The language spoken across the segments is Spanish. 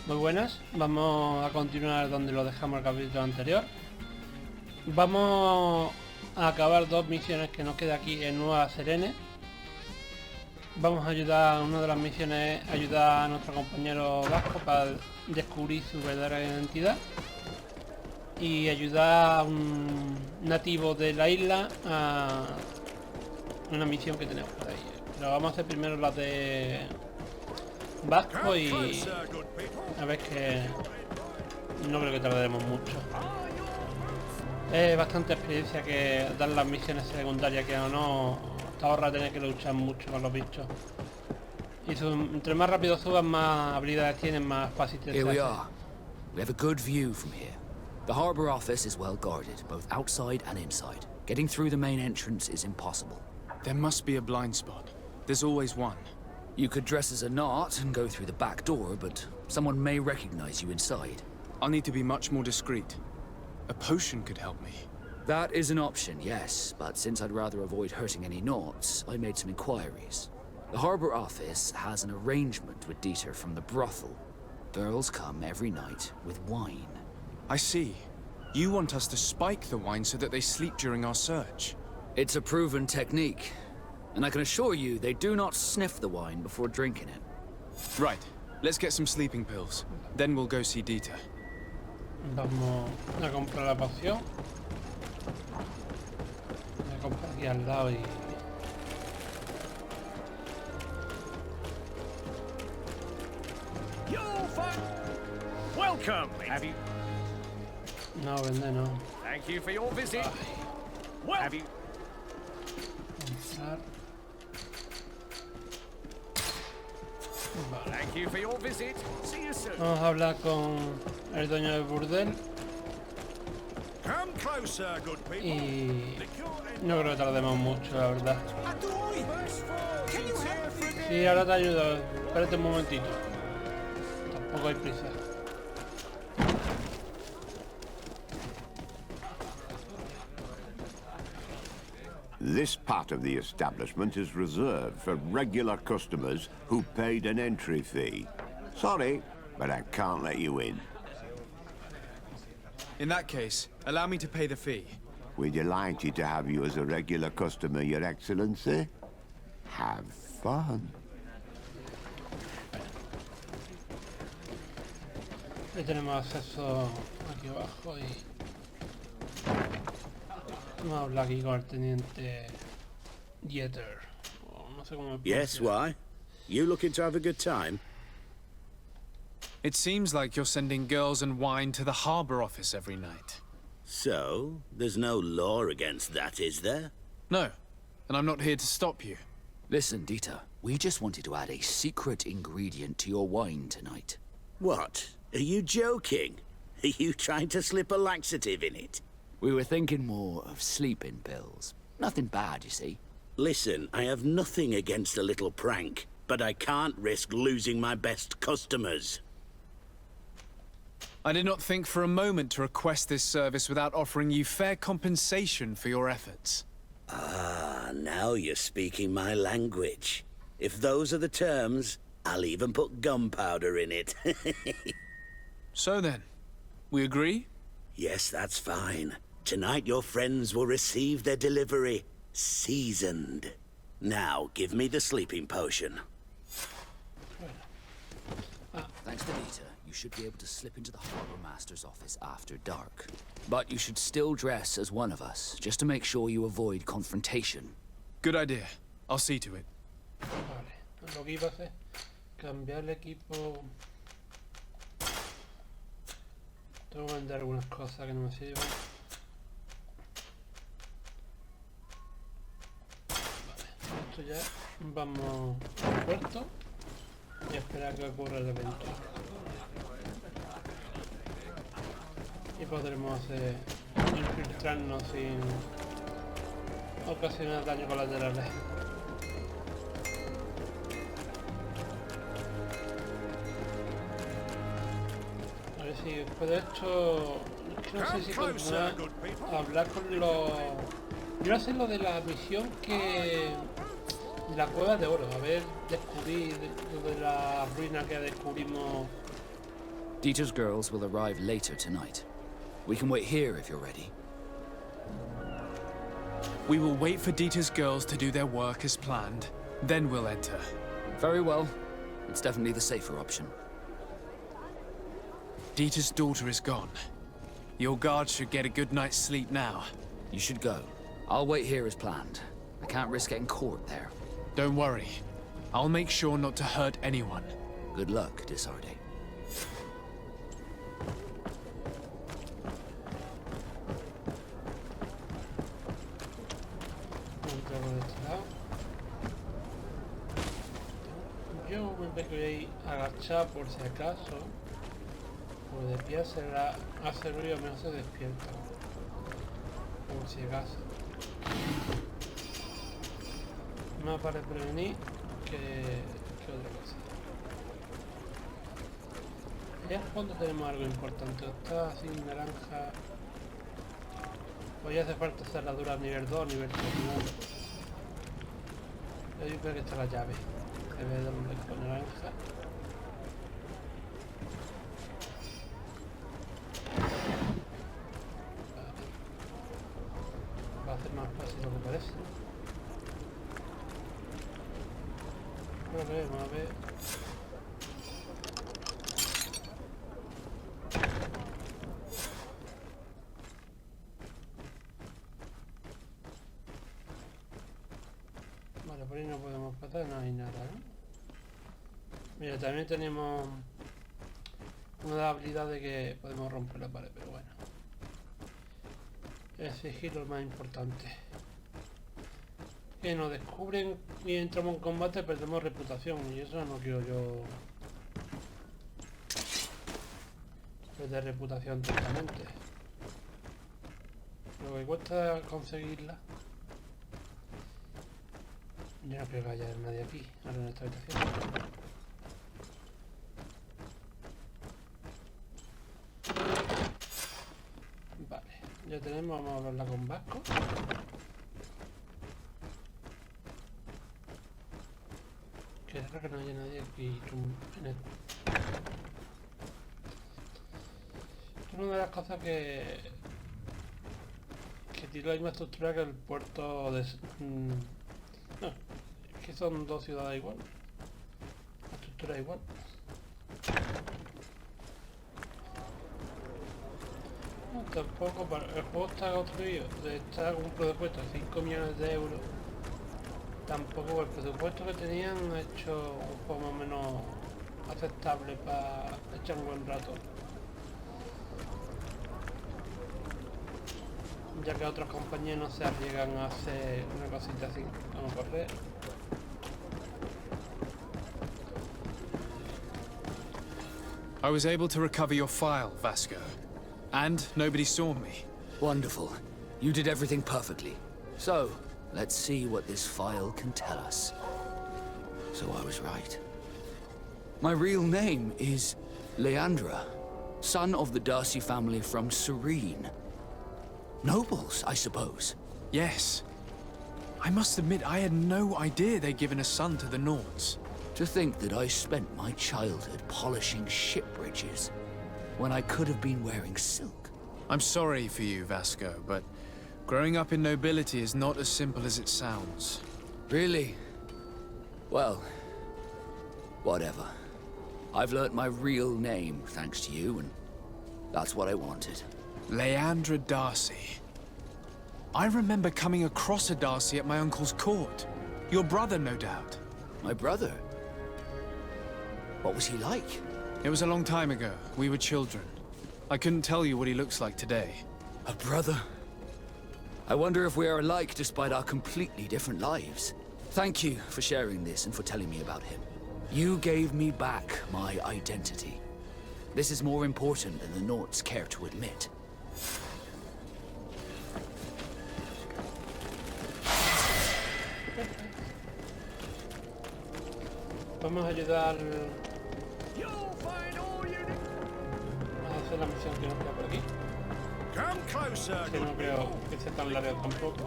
Muy buenas, vamos a continuar donde lo dejamos el capítulo anterior. Vamos a acabar dos misiones que nos queda aquí en Nueva Serene. Vamos a ayudar, una de las misiones es ayudar a nuestro compañero vasco para descubrir su verdadera identidad y ayudar a un nativo de la isla a una misión que tenemos por ahí. Pero vamos a hacer primero la de vasco y a ver, que no creo que tardaremos mucho. Es bastante experiencia que dan las misiones secundarias, que o no te ahorra tener que luchar mucho con los bichos. Y entre más rápido suban, más habilidades tienen, más fácil te Here we hace. are. We have a good view from here. The harbour office is well guarded, both outside and inside. Getting through the main entrance is impossible. There must be a blind spot. There's always one. You could dress as a knot and go through the back door, but someone may recognize you inside. I'll need to be much more discreet. A potion could help me. That is an option, yes, but since I'd rather avoid hurting any knots, I made some inquiries. The harbour office has an arrangement with Dieter from the brothel. Girls come every night with wine. I see. You want us to spike the wine so that they sleep during our search. It's a proven technique, and I can assure you they do not sniff the wine before drinking it. Right. Let's get some sleeping pills. Then we'll go see Dieter. Vamos a comprar la poción. Voy a comprar aquí al lado y... Welcome. Have you? No, vende no. Thank you for your visit. Well, have you? Comprar. Vale. Thank you for your visit. See you soon. Vamos a hablar con el dueño del burdel Come closer, good people. y no creo que tardemos mucho, la verdad. Sí, ahora te ayudo. Espérate un momentito. Tampoco hay prisa. This part of the establishment is reserved for regular customers who paid an entry fee. Sorry, but I can't let you in. In that case, allow me to pay the fee. We're delighted to have you as a regular customer, Your Excellency. Have fun. Ya tenemos acceso aquí abajo y... Vamos a hablar aquí con el teniente Dieter. No sé cómo... Yes, why? You looking to have a good time? It seems like you're sending girls and wine to the harbour office every night. So, there's no law against that, is there? No, and I'm not here to stop you. Listen, Dieter, we just wanted to add a secret ingredient to your wine tonight. What? Are you joking? Are you trying to slip a laxative in it? We were thinking more of sleeping pills. Nothing bad, you see. Listen, I have nothing against a little prank, but I can't risk losing my best customers. I did not think for a moment to request this service without offering you fair compensation for your efforts. Ah, now you're speaking my language. If those are the terms, I'll even put gunpowder in it. So then, we agree? Yes, that's fine. Tonight your friends will receive their delivery, seasoned. Now, give me the sleeping potion. Thanks to Dieter, you should be able to slip into the harbour master's office after dark. But you should still dress as one of us, just to make sure you avoid confrontation. Good idea. I'll see to it. Vale, lo que iba a hacer, cambiar el equipo. Tengo que vender algunas cosas que no me sirven. Vale, esto ya vamos al puerto y a esperar que ocurra el evento. Y podremos infiltrarnos sin ocasionar daños colaterales. A ver si después de esto... Es que no sé si continuar a hablar con los... Quiero hacer lo de la misión que... de la cueva de oro, a ver, descubrir lo de la ruina que descubrimos Dieter's girls will arrive later tonight. We can wait here if you're ready. We will wait for Dieter's girls to do their work as planned. Then we'll enter. Very well. It's definitely the safer option. Dieter's daughter is gone. Your guards should get a good night's sleep now. You should go. I'll wait here as planned. I can't risk getting caught there. Don't worry. I'll make sure not to hurt anyone. Good luck, Disarde. Yo me voy a agachar por si acaso. Porque de pie hace ruido, menos se despierta. Por si acaso. Más para prevenir que otra cosa. Ya al fondo tenemos algo importante. Está así naranja. Hoy hace falta cerradura nivel 2, nivel 3. Yo creo que está la llave. Se ve donde con naranja. Va a hacer más fácil lo que parece. Vamos a ver. Vale, por ahí no podemos pasar, no hay nada, ¿no? Mira, también tenemos una de las habilidades que podemos romper la pared, pero bueno. El sigilo es más importante. Que nos descubren y entramos en combate, perdemos reputación, y eso no quiero yo perder reputación totalmente. Lo que cuesta conseguirla. Yo no creo que haya nadie aquí, ahora en esta habitación. Vale, ya tenemos, vamos a hablarla con Vasco. Que es raro que no haya nadie aquí en el... Es una de las cosas que tiene la misma estructura que el puerto de... No, es que son dos ciudades igual. La estructura es igual. No, tampoco, el juego está construido, está con un presupuesto de 5 millones de euros. Tampoco el presupuesto que tenían ha hecho un juego más o menos aceptable para echar un buen rato. Ya que otras compañías no se arriesgan a hacer una cosita así. Vamos a correr. I was able to recover your file, Vasco. And nobody saw me. Wonderful. You did everything perfectly. So, let's see what this file can tell us. So I was right. My real name is Leandra, son of the Darcy family from Serene. Nobles, I suppose. Yes. I must admit, I had no idea they'd given a son to the Nords. To think that I spent my childhood polishing ship bridges, when I could have been wearing silk. I'm sorry for you, Vasco, but growing up in nobility is not as simple as it sounds. Really? Well, whatever. I've learnt my real name thanks to you, and that's what I wanted. Leandra Darcy. I remember coming across a Darcy at my uncle's court. Your brother, no doubt. My brother? What was he like? It was a long time ago. We were children. I couldn't tell you what he looks like today. A brother? I wonder if we are alike despite our completely different lives. Thank you for sharing this and for telling me about him. You gave me back my identity. This is more important than the Nords care to admit. Vamos a ayudar You'll find all you need. a hacer la misión que nos queda por aquí. Come closer, Que no good creo people. que sea tan larga tampoco.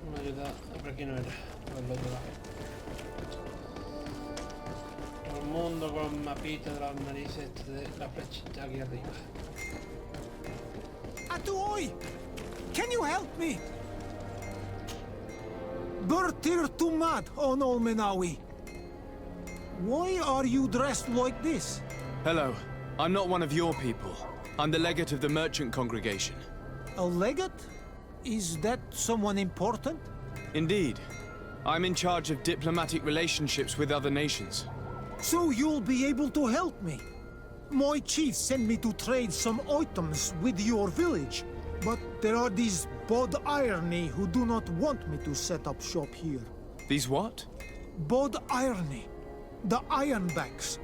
Vamos a ayudar. Por aquí no era, por el otro lado. el mundo con el mapita de las narices de la flechita aquí arriba. Atuoi! Can you help me? Bertir Tumad on Olmenawi. Why are you dressed like this? Hello. I'm not one of your people. I'm the legate of the merchant congregation. A legate? Is that someone important? Indeed. I'm in charge of diplomatic relationships with other nations. So you'll be able to help me. My chief sent me to trade some items with your village, but there are these Bod Irony who do not want me to set up shop here. These what? Bod Irony. The Ironbacks.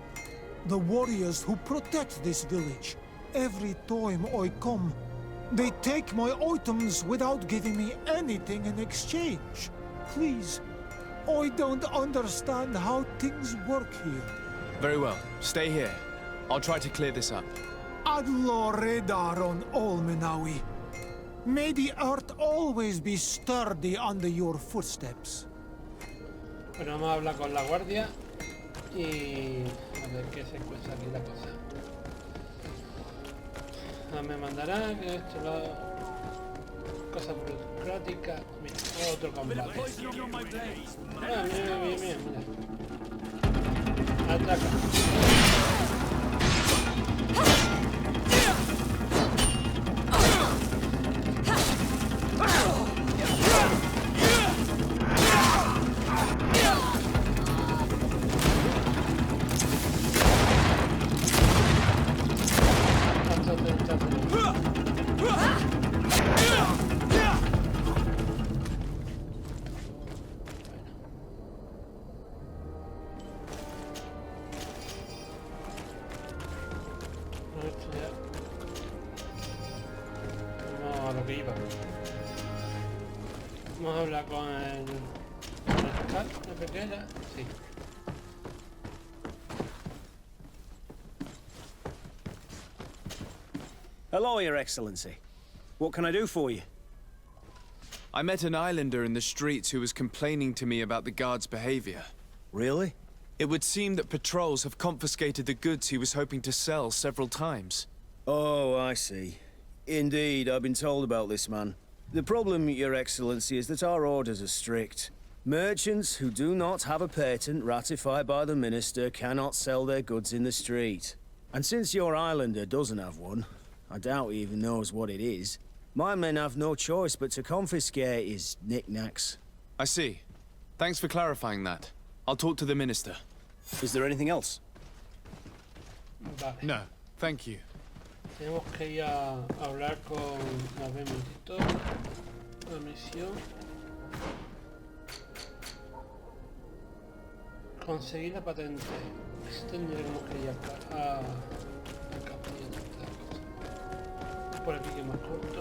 The warriors who protect this village. Every time I come, they take my items without giving me anything in exchange. Please, I don't understand how things work here. Very well. Stay here. I'll try to clear this up. Adlo Redar on Olmenawi. May the earth always be sturdy under your footsteps. Bueno, vamos a hablar con la guardia y a ver qué se cuesta aquí la cosa. Me mandará que esto lo... cosa burocrática. Mira, otro combate. Mira. Ataca. Vamos a lo que iba. Vamos a hablar con el fiscal, creo que era. Sí. Hello, Your Excellency. What can I do for you? I met an islander in the streets who was complaining to me about the guard's behavior. Really? It would seem that patrols have confiscated the goods he was hoping to sell several times. Oh, I see. Indeed, I've been told about this man. The problem, Your Excellency, is that our orders are strict. Merchants who do not have a patent ratified by the Minister cannot sell their goods in the street. And since your islander doesn't have one, I doubt he even knows what it is, my men have no choice but to confiscate his knickknacks. I see. Thanks for clarifying that. I'll talk to the Minister. Is there anything else? Vale. No, thank you. Tenemos que ir a hablar con... A ver, un momentito. La misión. Conseguir la patente. Tendremos que ir a castillo de esta cosa. Por aquí que es más corto.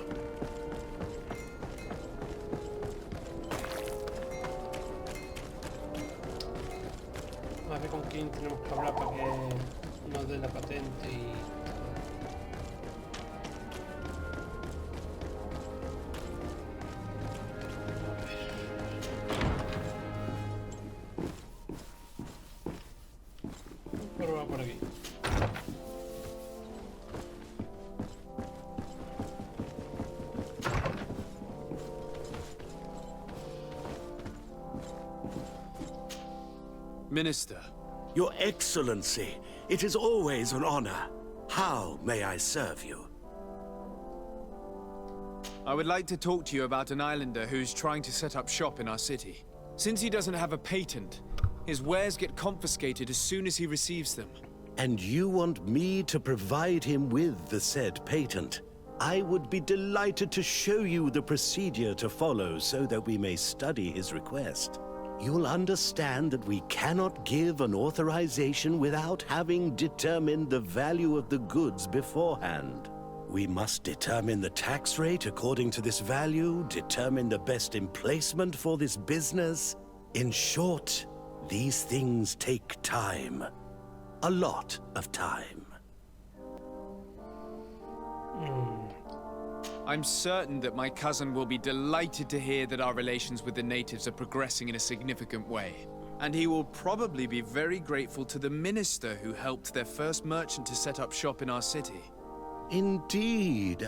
A ver con quién tenemos que hablar para que nos dé la patente y... Probar por aquí. Minister. Your Excellency, it is always an honor. How may I serve you? I would like to talk to you about an islander who's trying to set up shop in our city. Since he doesn't have a patent, his wares get confiscated as soon as he receives them. And you want me to provide him with the said patent? I would be delighted to show you the procedure to follow so that we may study his request. You'll understand that we cannot give an authorization without having determined the value of the goods beforehand. We must determine the tax rate according to this value, determine the best emplacement for this business. In short, these things take time. A lot of time. I'm certain that my cousin will be delighted to hear that our relations with the natives are progressing in a significant way. And he will probably be very grateful to the minister who helped their first merchant to set up shop in our city. Indeed.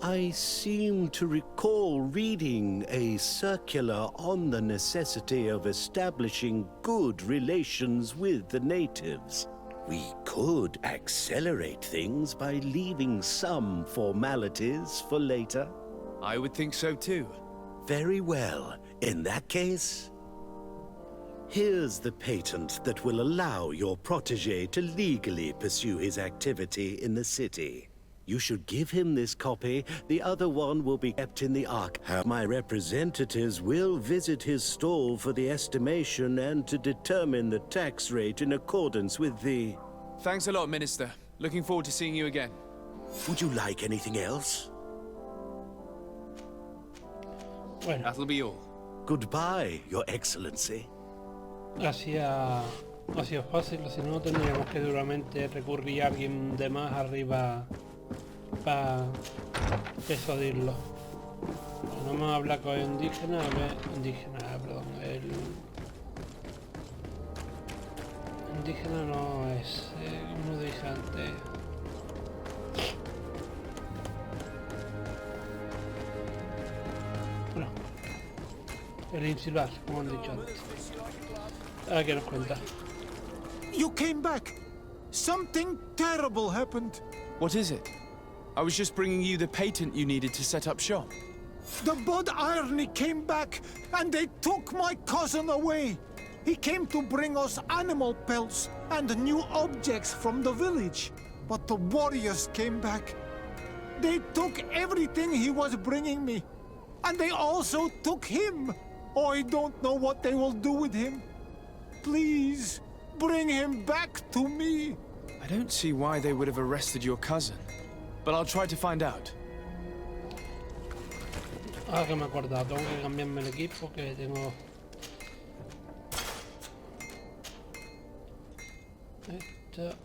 I seem to recall reading a circular on the necessity of establishing good relations with the natives. We could accelerate things by leaving some formalities for later. I would think so too. Very well. In that case, here's the patent that will allow your protege to legally pursue his activity in the city. You should give him this copy. The other one will be kept in the Ark. My representatives will visit his stall for the estimation and to determine the tax rate in accordance with the... Thanks a lot, Minister. Looking forward to seeing you again. Would you like anything else? Bueno, That'll be all. Goodbye, Your Excellency. así ha sido fácil, si no tendríamos que duramente recurrir a alguien de más arriba para persuadirlo. Bueno, vamos a hablar con el indígena, perdón, el indígena no es, como dije antes. Bueno, el insular, como han dicho antes. A ver qué nos cuenta. You came back. Something terrible happened. What is it? I was just bringing you the patent you needed to set up shop. The Bud Irony came back, and they took my cousin away. He came to bring us animal pelts and new objects from the village. But the warriors came back. They took everything he was bringing me. And they also took him. Oh, I don't know what they will do with him. Please, bring him back to me. I don't see why they would have arrested your cousin, but I'll try to find out. Ahora que me he acordado, tengo que cambiarme el equipo que tengo. Esto.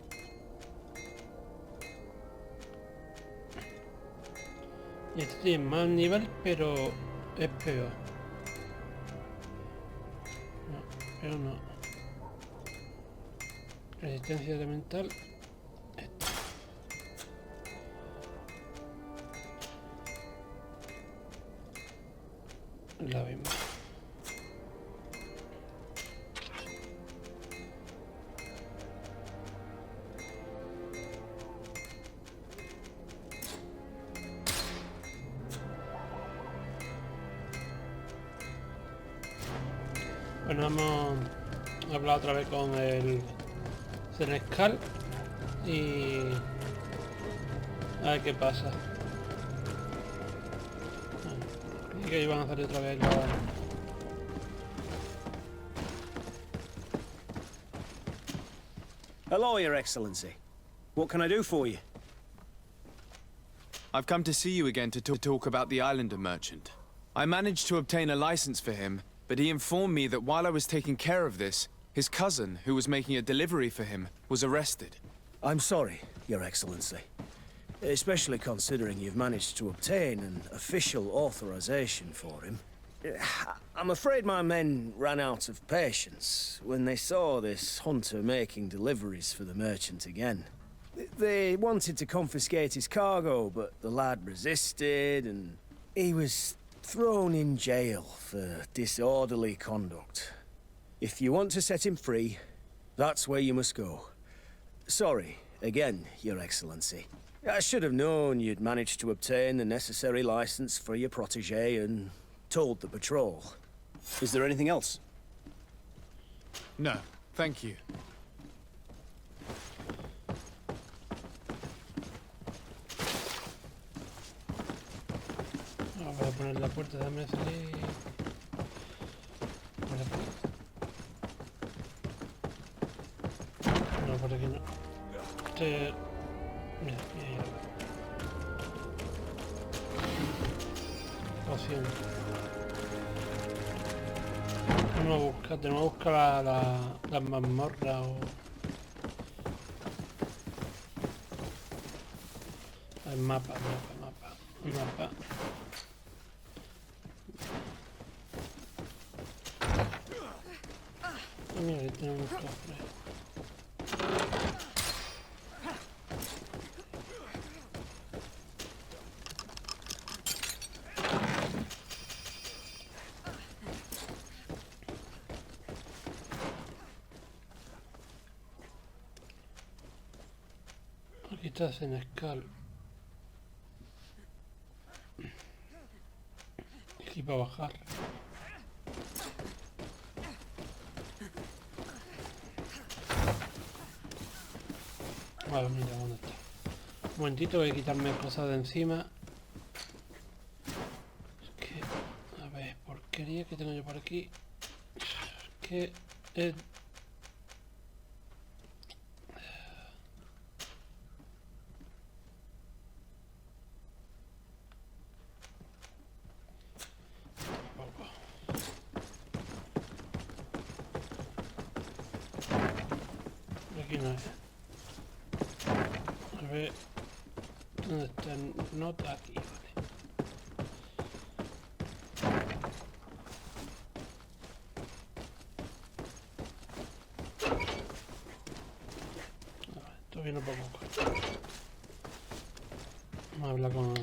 Y este tiene más nivel, pero es peor. No, pero no. Resistencia elemental. Esto. La misma. Bueno, hemos hablado otra vez con el Senescal y a ver qué pasa. Y que iban a hacer otra vez los... Hello, Your Excellency. What can I do for you? I've come to see you again to talk about the Islander merchant. I managed to obtain a license for him, but he informed me that while I was taking care of this, his cousin, who was making a delivery for him, was arrested. I'm sorry, Your Excellency. Especially considering you've managed to obtain an official authorization for him. I'm afraid my men ran out of patience when they saw this hunter making deliveries for the merchant again. They wanted to confiscate his cargo, but the lad resisted, and he was thrown in jail for disorderly conduct. If you want to set him free, that's where you must go. Sorry, again, Your Excellency. I should have known you'd managed to obtain the necessary license for your protege and told the patrol. Is there anything else? No, thank you. Voy a poner la puerta, dame salir. Por aquí. No, por aquí no. Mira, mira. Poción. Tenemos que buscar las mazmorras o... El mapa. Mira, ahí tenemos un cofre. Aquí está Senescal. Aquí para bajar. Vale, mira, ¿dónde está? Un momentito, voy a quitarme cosas de encima. Es que, a ver, porquería que tengo yo por aquí. Es que es... Aquí no es. A ver, ¿dónde está el nota? Aquí, vale. Vale, esto viene poco. Vamos a hablar con...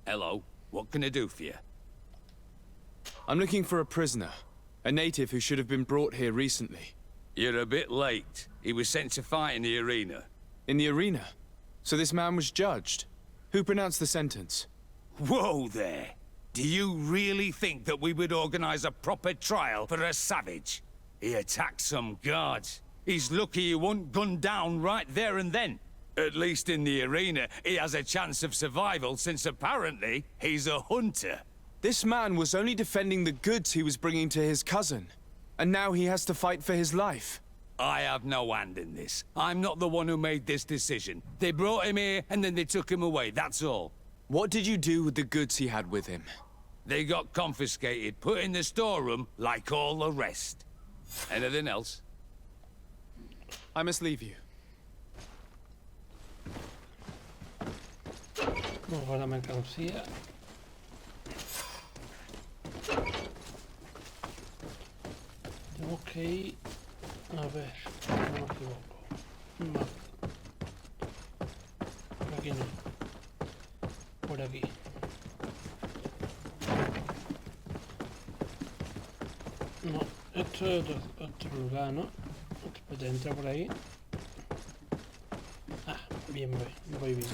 Hello, what can I do for you? I'm looking for a prisoner. A native who should have been brought here recently. You're a bit late. He was sent to fight in the arena. In the arena? So this man was judged? Who pronounced the sentence? Whoa there! Do you really think that we would organize a proper trial for a savage? He attacked some guards. He's lucky he wasn't gunned down right there and then. At least in the arena, he has a chance of survival since apparently he's a hunter. This man was only defending the goods he was bringing to his cousin. And now he has to fight for his life. I have no hand in this. I'm not the one who made this decision. They brought him here and then they took him away, that's all. What did you do with the goods he had with him? They got confiscated, put in the storeroom like all the rest. Anything else? I must leave you. Vamos a la mercancía. Tenemos que ir... A ver, no me equivoco. No. Por aquí no. Por aquí. No, esto es otro lugar, ¿no? Espérate, entra por ahí. Ah, bien, voy bien.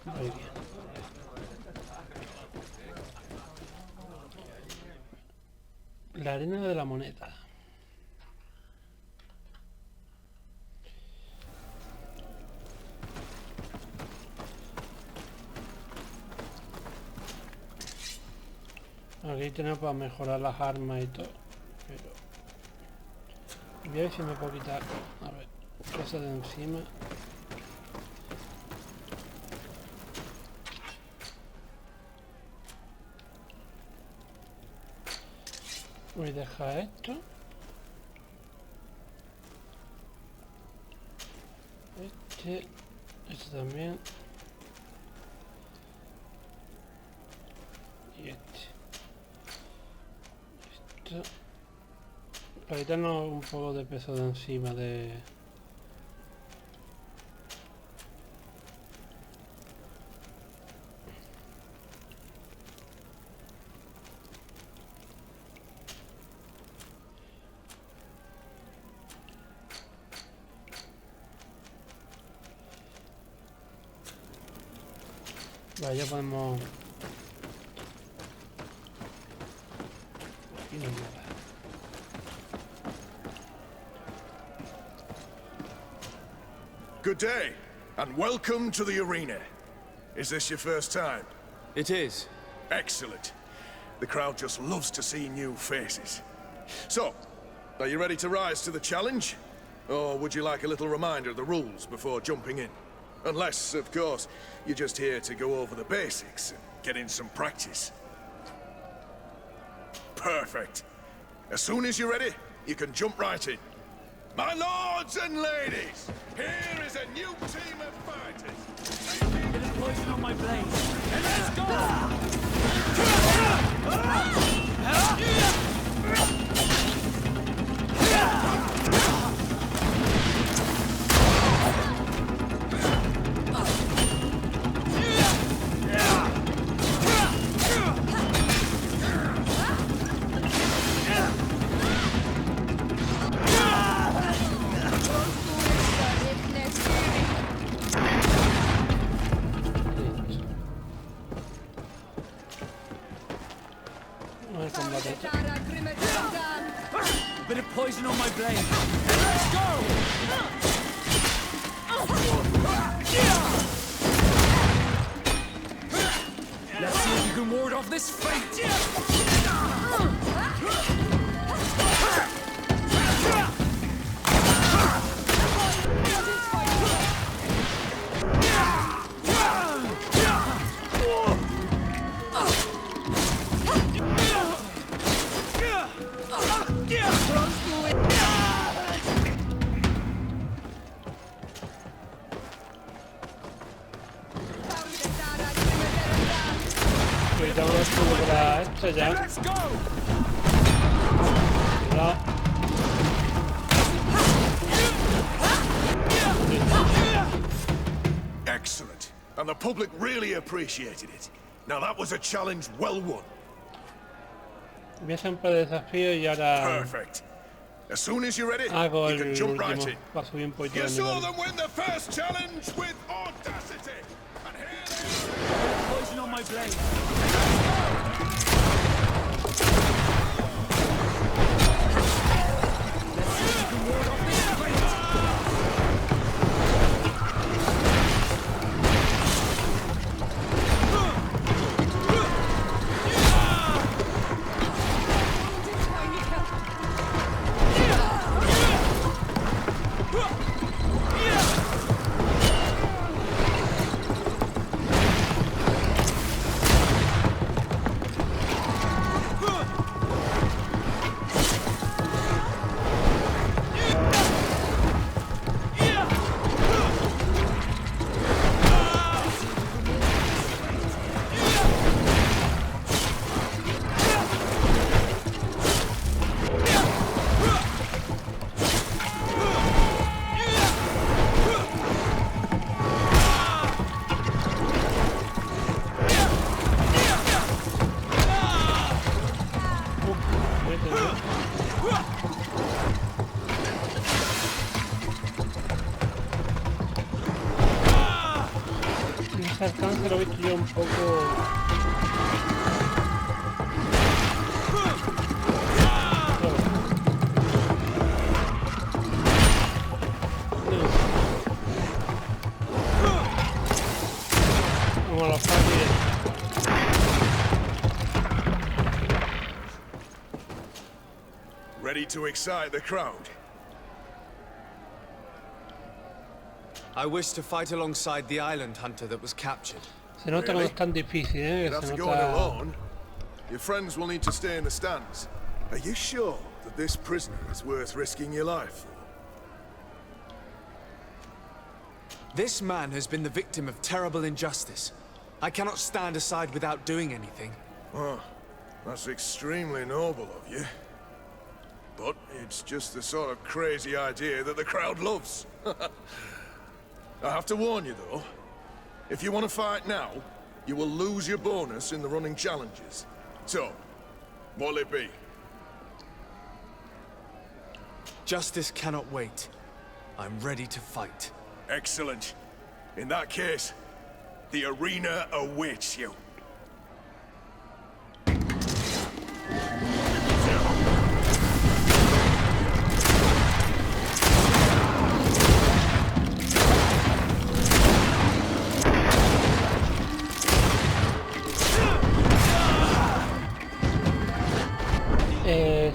Voy bien. La arena de la moneda. Aquí tenemos para mejorar las armas y todo. Pero voy a ver si me puedo quitar. A ver, cosas de encima. Voy a dejar esto. Este también. Y este. Esto. Para quitarnos un poco de peso de encima de... Vale, ya podemos... Aquí no hay nada. Good day, and welcome to the arena. Is this your first time? It is. Excellent. The crowd just loves to see new faces. So, are you ready to rise to the challenge? Or would you like a little reminder of the rules before jumping in? Unless, of course, you're just here to go over the basics and get in some practice. Perfect. As soon as you're ready, you can jump right in. My lords and ladies, here is a new team of fighters. Get a poison on my blade. And let's go! Bit of poison on my blade. Let's go! Let's see if you can ward off this fate. Para esto ya. No. Excellent. And the public really appreciated it. Now that was a challenge well won. Voy a hacer un par de desafíos y ahora Perfect. As soon as you're ready, hago you can el jump right último. in. Para subir un poquito You de saw nivel. them win the first challenge with audacity. And here Poison on my blade. Ese alcance lo he visto yo un poco. Como los fáciles. ready to excite the crowd. I wish to fight alongside the island hunter that was captured. Se nota que no Really? es tan difícil, You'd have Se to go in nota... alone. Your friends will need to stay in the stands. Are you sure that this prisoner is worth risking your life for? This man has been the victim of terrible injustice. I cannot stand aside without doing anything. Oh, that's extremely noble of you. But it's just the sort of crazy idea that the crowd loves. I have to warn you, though. If you want to fight now, you will lose your bonus in the running challenges. So, what'll it be? Justice cannot wait. I'm ready to fight. Excellent. In that case, the arena awaits you.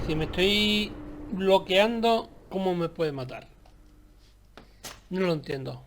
Si me estoy bloqueando, ¿cómo me puede matar? No lo entiendo.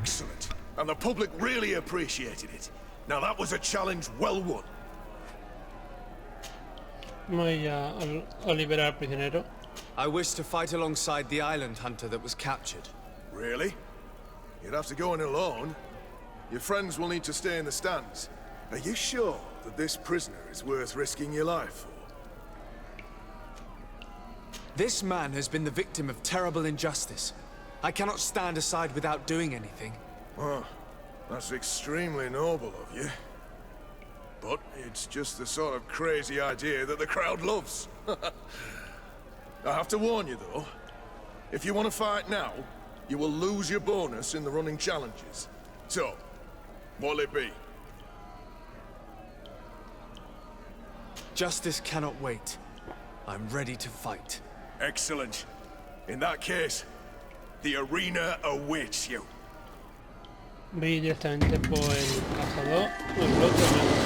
Excellent. And the public really appreciated it. Now that was a challenge well won. Voy a liberar al prisionero. I wish to fight alongside the island hunter that was captured. Really? You'd have to go in alone. Your friends will need to stay in the stands. Are you sure that this prisoner is worth risking your life for? This man has been the victim of terrible injustice. I cannot stand aside without doing anything. Oh, that's extremely noble of you. But it's just the sort of crazy idea that the crowd loves. I have to warn you, though. If you want to fight now, you will lose your bonus in the running challenges. So, what'll it be? Justice cannot wait. I'm ready to fight. Excellent. In that case, the arena awaits you. Voy directamente por el cazador. El otro.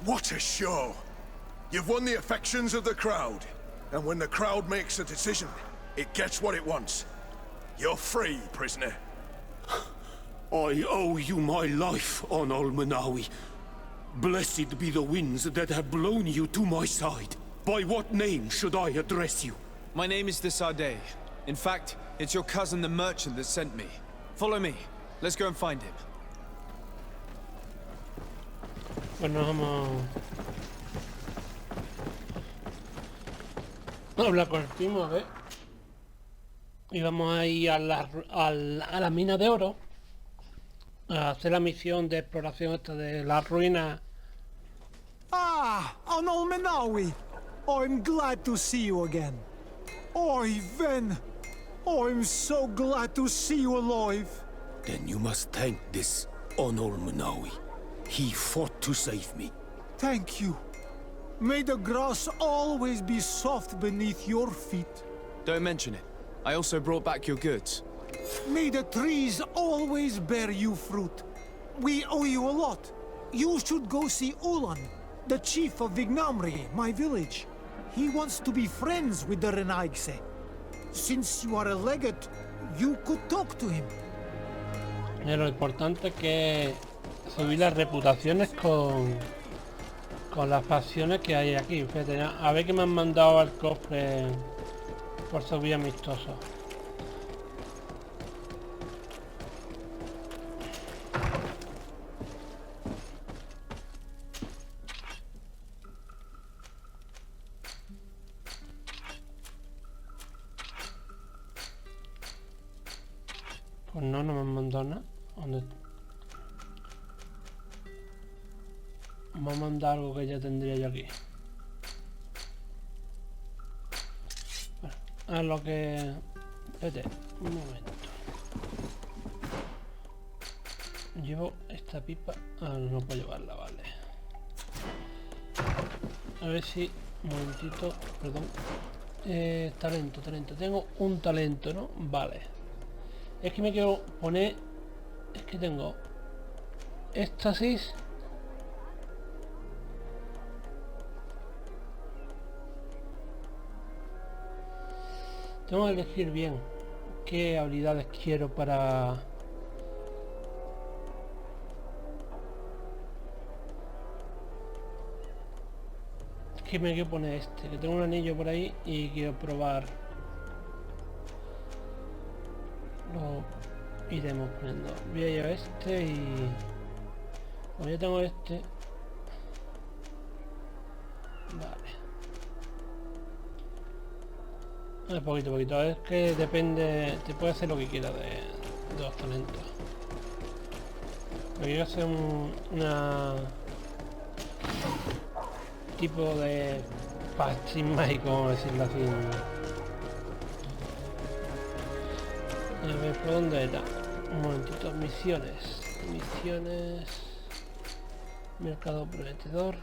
What a show! You've won the affections of the crowd. And when the crowd makes a decision, it gets what it wants. You're free, prisoner. I owe you my life, Onol Manawi. Blessed be the winds that have blown you to my side. By what name should I address you? My name is Desade. In fact, it's your cousin the merchant that sent me. Follow me. Let's go and find him. Pues nos vamos a hablar con el primo, a ver. Y vamos a ir a la mina de oro a hacer la misión de exploración esta de las ruinas. Ah, Onol Manawi. I'm glad to see you again. Oi, Ven. I'm so glad to see you alive. Then you must thank this Onol Manawi. He fought to save me. Thank you. May the grass always be soft beneath your feet. Don't mention it. I also brought back your goods. May the trees always bear you fruit. We owe you a lot. You should go see Ulan, the chief of Vignamri, my village. He wants to be friends with the Renaigse. Since you are a legate, you could talk to him. Lo importante es que subir las reputaciones con las facciones que hay aquí. Fíjate, a ver qué me han mandado al cofre por subir amistoso. Pues no me han mandado nada. ¿Dónde? Me ha mandado algo que ya tendría yo aquí. Bueno, a lo que... Espérate, un momento. Llevo esta pipa... Ah, no puedo llevarla, vale. A ver si... Un momentito, perdón. Talento. Tengo un talento, ¿no? Vale. Es que me quiero poner... Es que tengo... Éxtasis... Tengo que elegir bien qué habilidades quiero para... Es que me quiero poner este, que tengo un anillo por ahí y quiero probar. Lo iremos poniendo. Voy a llevar este y... Como ya tengo este... Vale. Poquito a poquito. Es que depende... Te puede hacer lo que quieras de los talentos. Pero yo hacer una... tipo de... Stream mágico, como decirlo así. A ver, ¿por dónde era? Un momentito. Misiones. Mercado prometedor.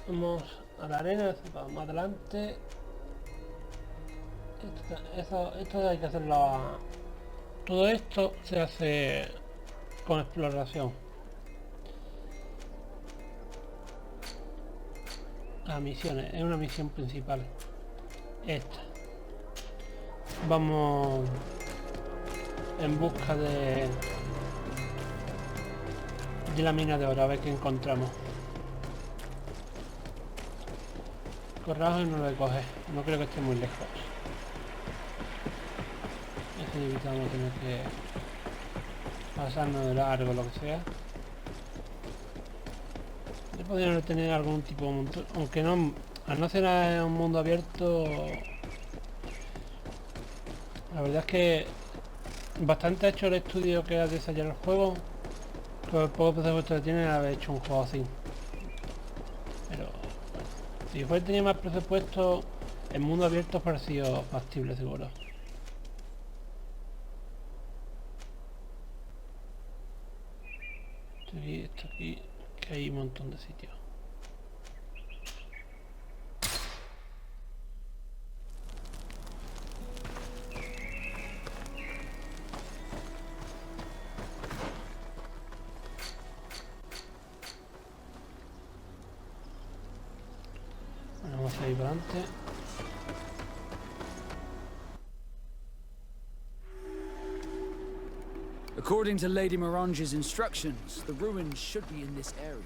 Vamos a la arena, vamos más adelante. Esto hay que hacerlo. Todo esto se hace con exploración. A misiones, es una misión principal. Esta. Vamos en busca de la mina de oro, a ver qué encontramos. Corrajo y no lo coge, no creo que esté muy lejos. Así evitamos tener que pasarnos de largo, lo que sea. Yo podría tener algún tipo de montón, aunque no, al no ser un mundo abierto, la verdad es que bastante ha hecho el estudio que ha desarrollado el juego, con el poco presupuesto que tiene haber hecho un juego así. Pero bueno, si fuera tenía más presupuesto, el mundo abierto ha parecido factible seguro. Esto aquí, que hay un montón de sitios. Bueno, vamos a ir para adelante. According to Lady Morange's instructions, the ruins should be in this area.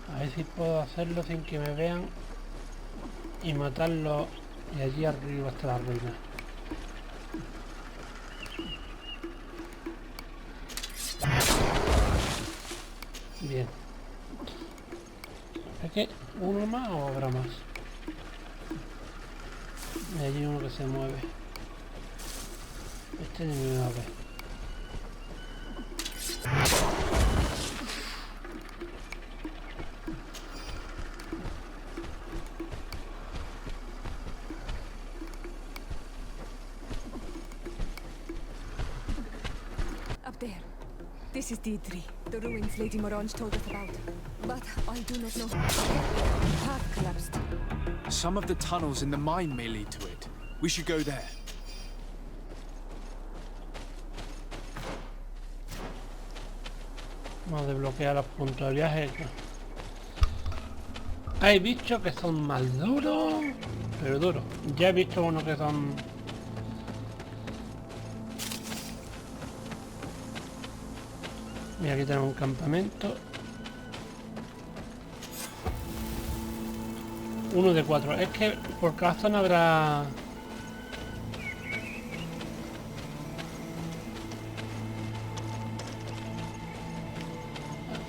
A ver si puedo hacerlo sin que me vean y matarlo y allí arriba está la ruina. Bien. ¿Es que uno más o habrá más? Y allí uno que se mueve. Este ni me va a ver. Up there. This is D3, the ruins Lady Morange told us about. But I do not know. The path collapsed. Some of the tunnels in the mine may lead to it. We should go there. Vamos a desbloquear los puntos de viaje. Hay bichos que son más duros, pero duros. Ya he visto unos que son... Mira, aquí tenemos un campamento. 1 de 4. Es que por cada zona habrá...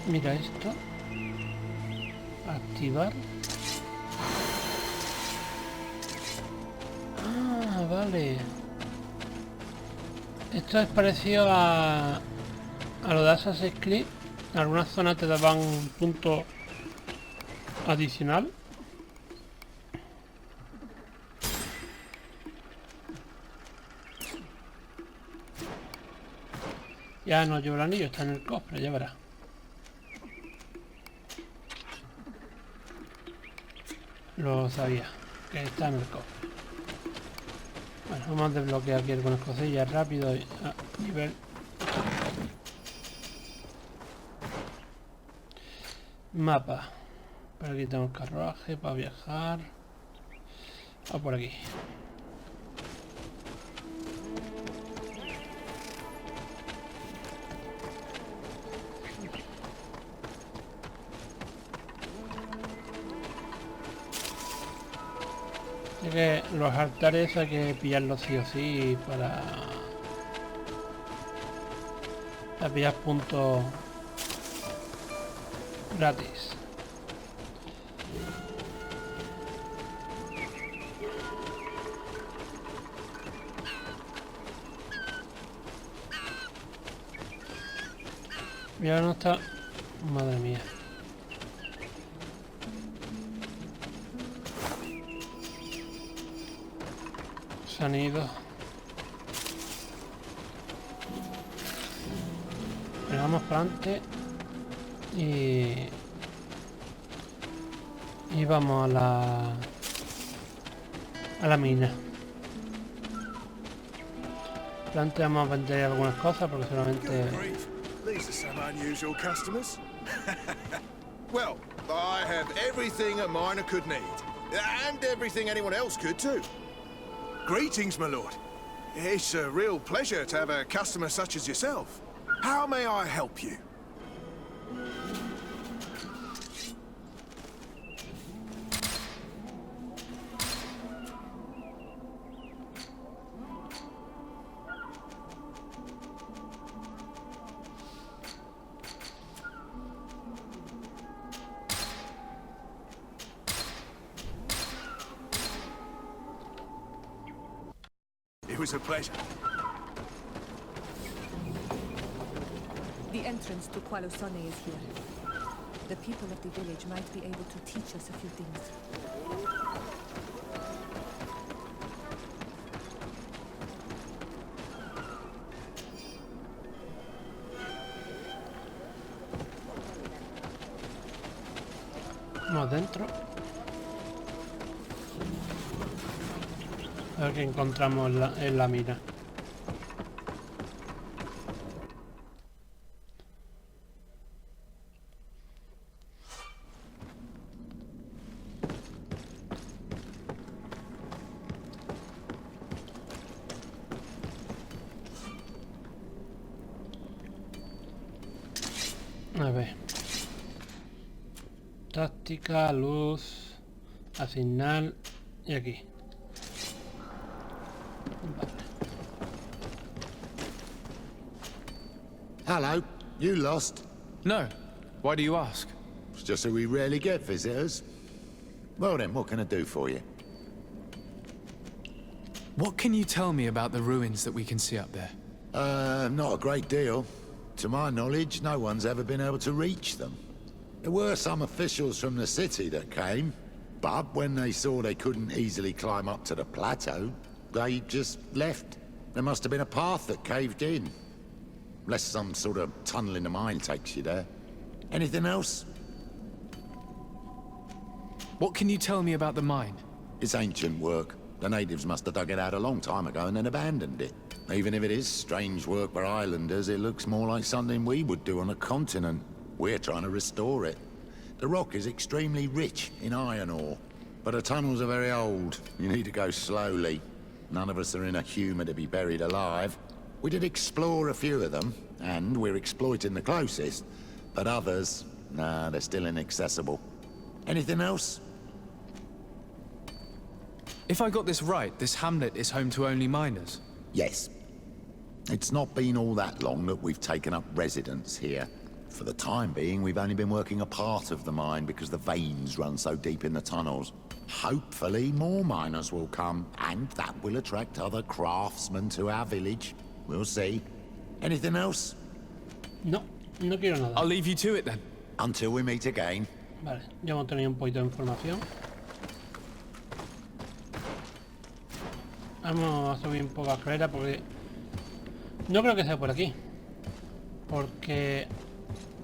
Mira esto. Activar. Ah, vale. Esto es parecido a lo de Assassin's Creed. En algunas zonas te daban un punto adicional. Ya no llevo el anillo, está en el cofre, ya verás. Lo sabía, que está en el cofre. Bueno, vamos a desbloquear aquí algunas cosillas rápido. Nivel. Mapa. Por aquí tenemos carruaje para viajar. O por aquí. Así que los altares hay que pillarlos sí o sí para pillar puntos gratis. Y ahora no está... Madre mía. Se han ido. Pero vamos para adelante. Y vamos a la mina. Antes vamos a vender algunas cosas porque solamente... These are some unusual customers. Well, I have everything a miner could need. And everything anyone else could too. Greetings, my lord. It's a real pleasure to have a customer such as yourself. How may I help you? It was a pleasure. The entrance to Qualosone is here. The people of the village might be able to teach us a few things. Vamos dentro. A ver qué encontramos en la mina. A ver. Táctica, luz, asignar y aquí. Hello, you lost? No. Why do you ask? It's just that we rarely get visitors. Well then, what can I do for you? What can you tell me about the ruins that we can see up there? Not a great deal. To my knowledge, no one's ever been able to reach them. There were some officials from the city that came, but when they saw they couldn't easily climb up to the plateau, they just left. There must have been a path that caved in. Unless some sort of tunnel in the mine takes you there. Anything else? What can you tell me about the mine? It's ancient work. The natives must have dug it out a long time ago and then abandoned it. Even if it is strange work for islanders, it looks more like something we would do on a continent. We're trying to restore it. The rock is extremely rich in iron ore, but the tunnels are very old. You need to go slowly. None of us are in a humour to be buried alive. We did explore a few of them, and we're exploiting the closest. But others, nah, they're still inaccessible. Anything else? If I got this right, this hamlet is home to only miners? Yes. It's not been all that long that we've taken up residence here. For the time being, we've only been working a part of the mine because the veins run so deep in the tunnels. Hopefully, more miners will come, and that will attract other craftsmen to our village. We'll see. Anything else? No, no quiero nada. I'll leave you to it then. Until we meet again. Vale, ya hemos tenido un poquito de información. Vamos a subir un poco a escalera porque no creo que sea por aquí. Porque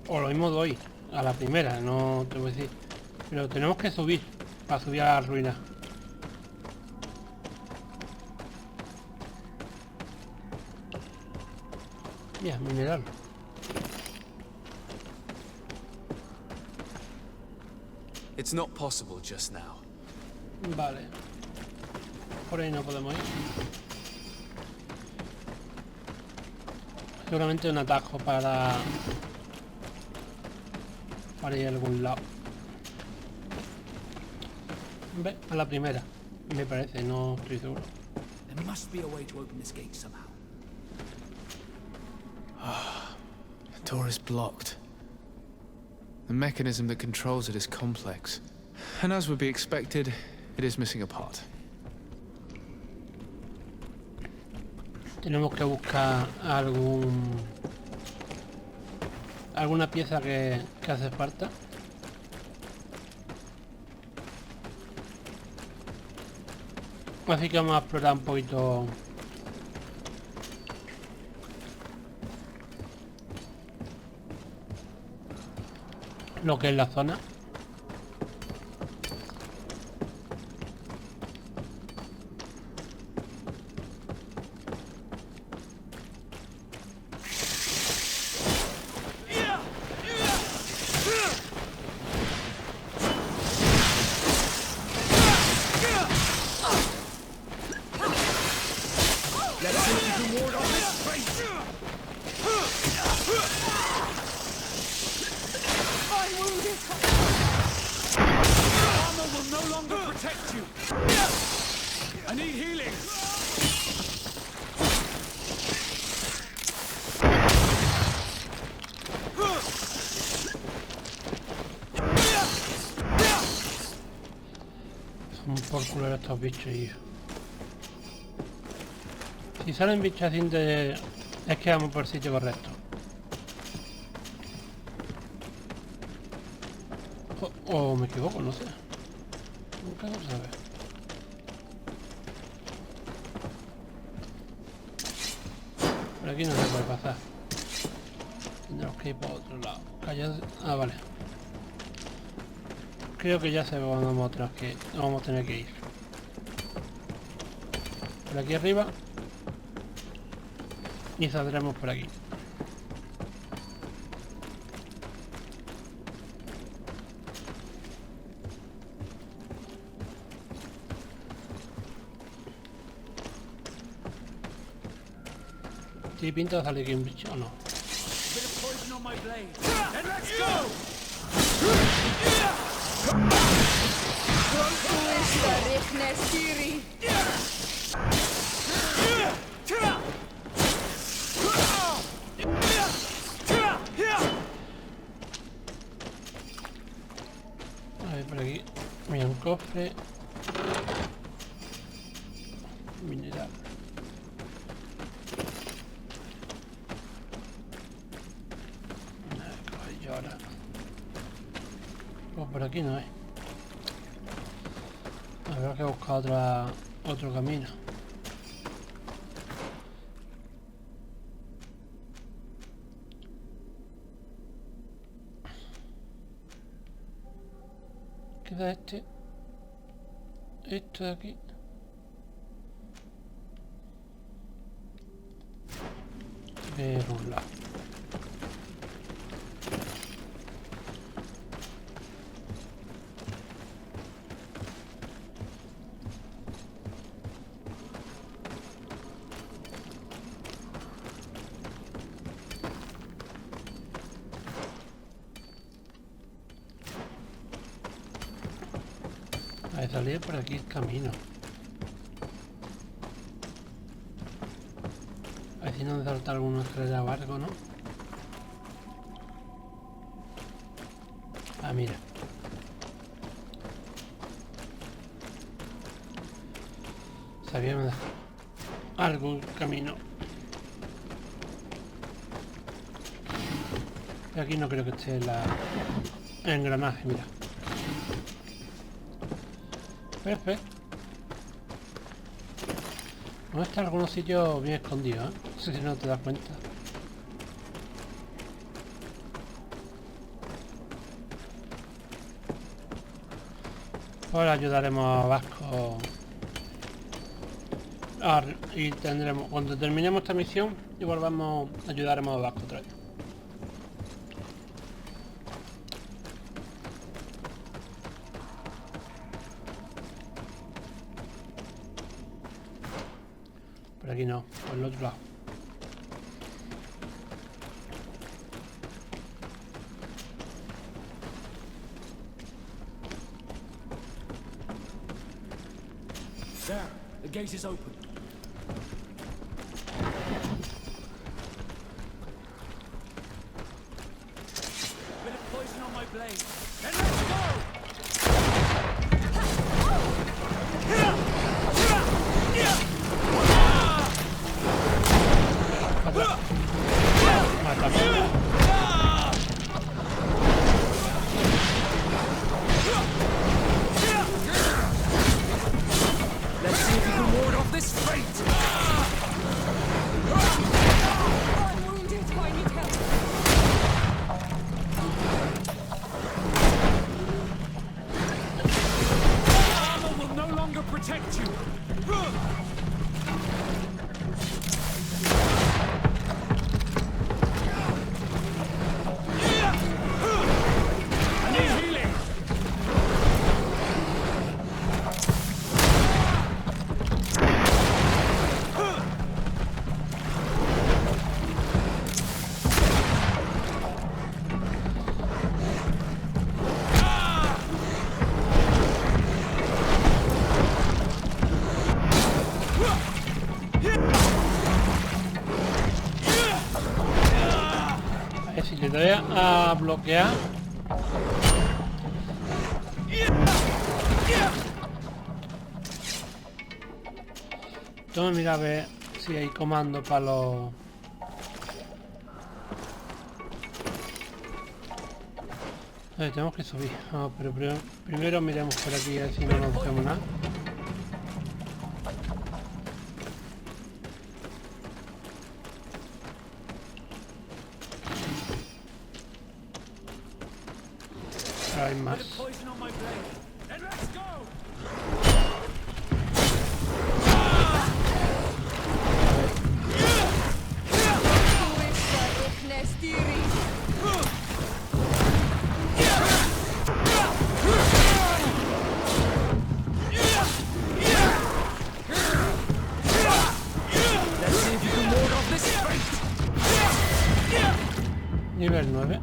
o lo mismo doy a la primera, no te voy a decir. Pero tenemos que subir para subir a la ruina. Ya, mineral. It's not possible just now. Vale. Por ahí no podemos ir. Seguramente un atajo para ir a algún lado. Ve, a la primera. Me parece, no estoy seguro. There must be a way to open this gate somehow. The door is blocked. The mechanism that controls it is complex. And as would be expected, it is missing a part. Tenemos que buscar alguna pieza que hace falta. Así que vamos a explorar un poquito lo que es la zona. Por culo estos bichos, hijo. Si salen bichos así es que vamos por el sitio correcto. O me equivoco, no sé. Nunca lo sabe. Por aquí no se puede pasar. Tendremos que ir por otro lado. Ah, vale. Creo que ya sé dónde vamos a tener que ir. Por aquí arriba. Y saldremos por aquí. ¿Sí pinta salir aquí un bicho o no? A ver, por aquí. Mira, un cofre. Mineral. Y ahora. Pues por aquí no hay. Habrá que buscar otro camino. Queda esto de aquí. Por un lado. Hay salir por aquí el camino. A ver si nos salta alguna estrella o algo, ¿no? Ah, mira. Sabíamos algún camino. Y aquí no creo que esté el engranaje, mira. Perfecto. No está en algunos sitios bien escondidos, ¿eh? No sé si no te das cuenta. Ahora ayudaremos a Vasco. Y tendremos, cuando terminemos esta misión y volvamos, ayudaremos a Vasco otra vez. Por aquí no, por el otro lado. There, the gate is open. Bit of poison on my blade. Then let's go! Let's see if you can ward off this fate! I'm wounded. I need help. Armor will no longer protect you! I need healing! Si le doy a bloquear. Tengo que mirar a ver si hay comando para los... tenemos que subir. Pero primero miremos por aquí a ver si no nos dejamos nada. Hay más. Poison on my blade. Then let's go! Let's see if you can ward off this fate! Nivel 9.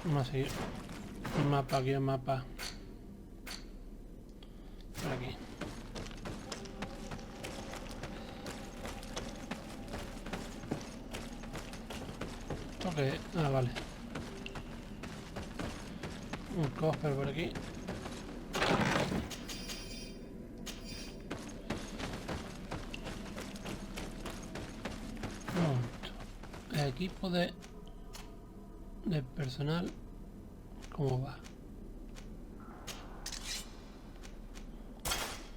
Vamos a seguir. El mapa, aquí el mapa. Por aquí. ¿Esto qué? Ah, vale. Un cofre por aquí. Un momento. El equipo del personal, ¿cómo va?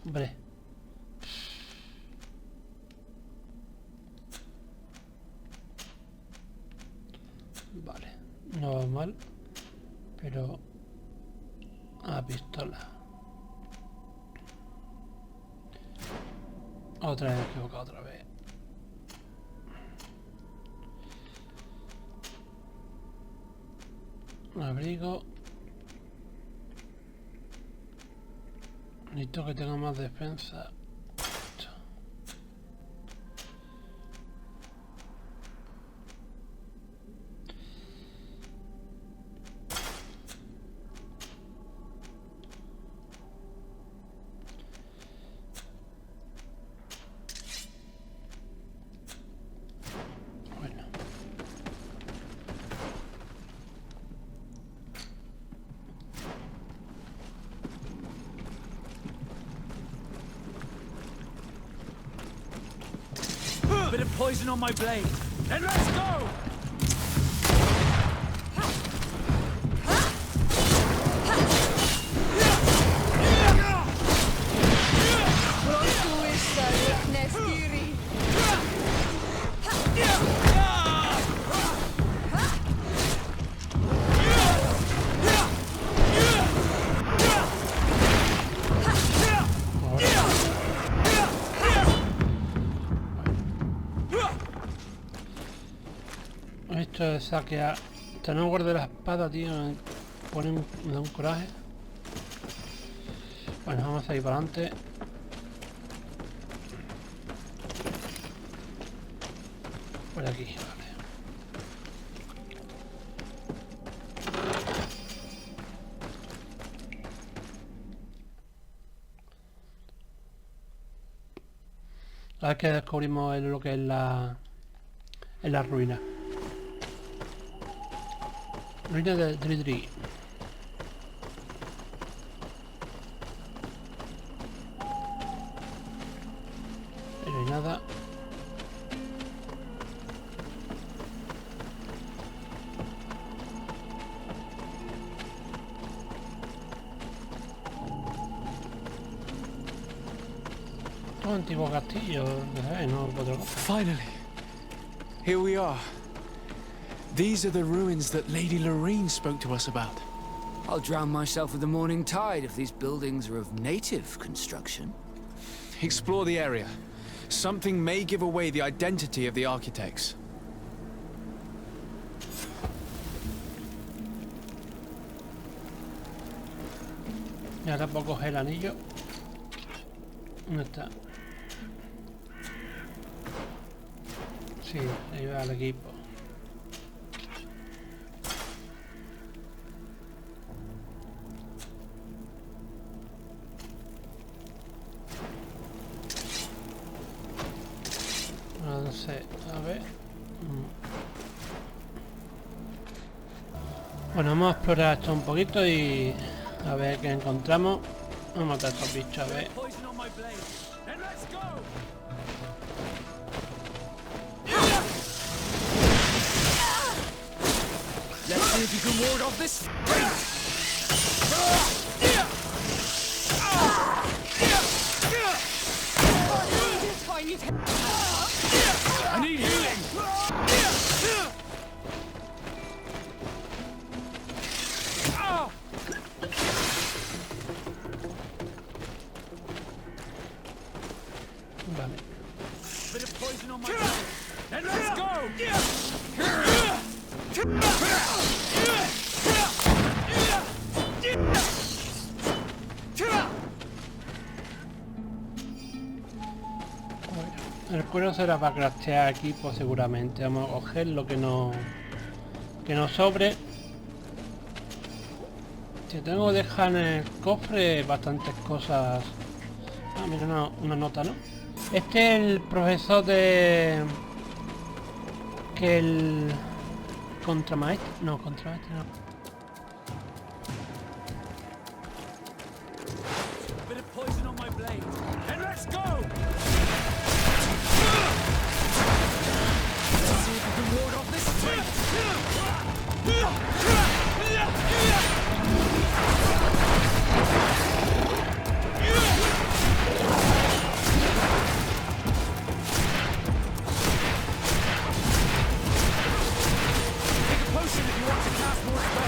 Hombre. Vale, no va mal, pero a pistola. Otra vez equivocado, otra vez. Abrigo. Necesito que tenga más defensa. Bueno. Bit of poison on my blade. Then let's go! Esto de saquear. Tener un guardia de la espada, tío. Me da un coraje. Bueno, vamos a ir para adelante. Por aquí, vale. A ver que descubrimos lo que es la ruina. Ruina de Dridri. Pero no hay nada. Un antiguo castillo, no otra cosa. Finally, here we are. These are the ruins that Lady Lorraine spoke to us about. I'll drown myself with the morning tide if these buildings are of native construction. Explore the area. Something may give away the identity of the architects. Y ahora puedo coger el anillo. ¿Dónde está? Sí, ayuda al equipo. No sé, a ver. Bueno, vamos a explorar esto un poquito y a ver qué encontramos. Vamos a matar a estos bichos, a ver. Let's see if you can ward off this. I need healing! Vale. Bit of poison on my blade. Then let's go! El cuero será para craftear equipo seguramente. Vamos a coger lo que nos sobre. Si tengo que dejar en el cofre bastantes cosas. Ah, mira, una nota, ¿no? Este es el profesor de... que el... contramaestre. No, contramaestre no. Bit of poison on my blade. Then let's go! Let's see if you can ward off this. Take a potion if you want to cast more spells.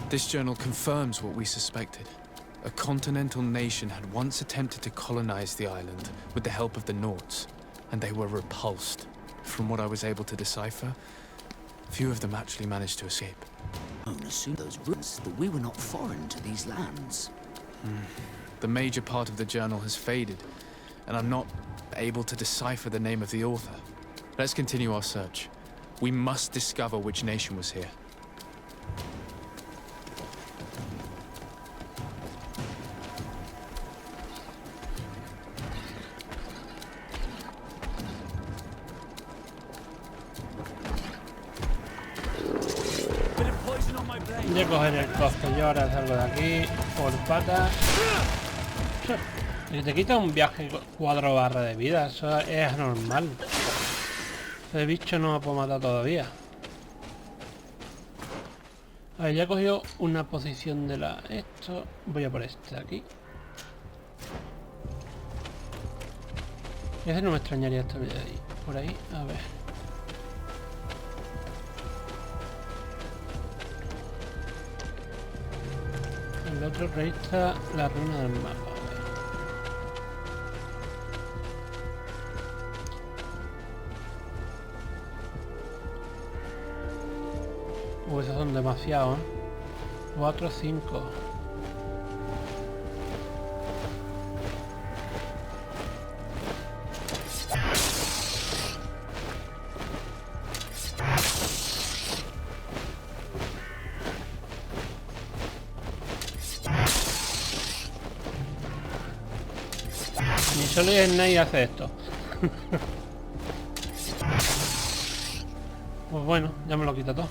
This journal confirms what we suspected. A continental nation had once attempted to colonize the island with the help of the Nords, and they were repulsed. From what I was able to decipher, few of them actually managed to escape. I assume those ruins that we were not foreign to these lands. The major part of the journal has faded, and I'm not able to decipher the name of the author. Let's continue our search. We must discover which nation was here. Voy a coger el cofre, yo ahora salgo de aquí por patas. Si te quita un viaje 4 barras de vida, eso es anormal. Ese bicho no me puedo matar todavía. A ver, ya he cogido una posición de la... Esto... Voy a por este de aquí. Ese no me extrañaría estar de ahí. Por ahí, a ver. El otro registra la runa del mapa. Esos son demasiados, ¿eh? 4, 5. Ni solo nadie hace esto. Pues bueno, ya me lo quita todo.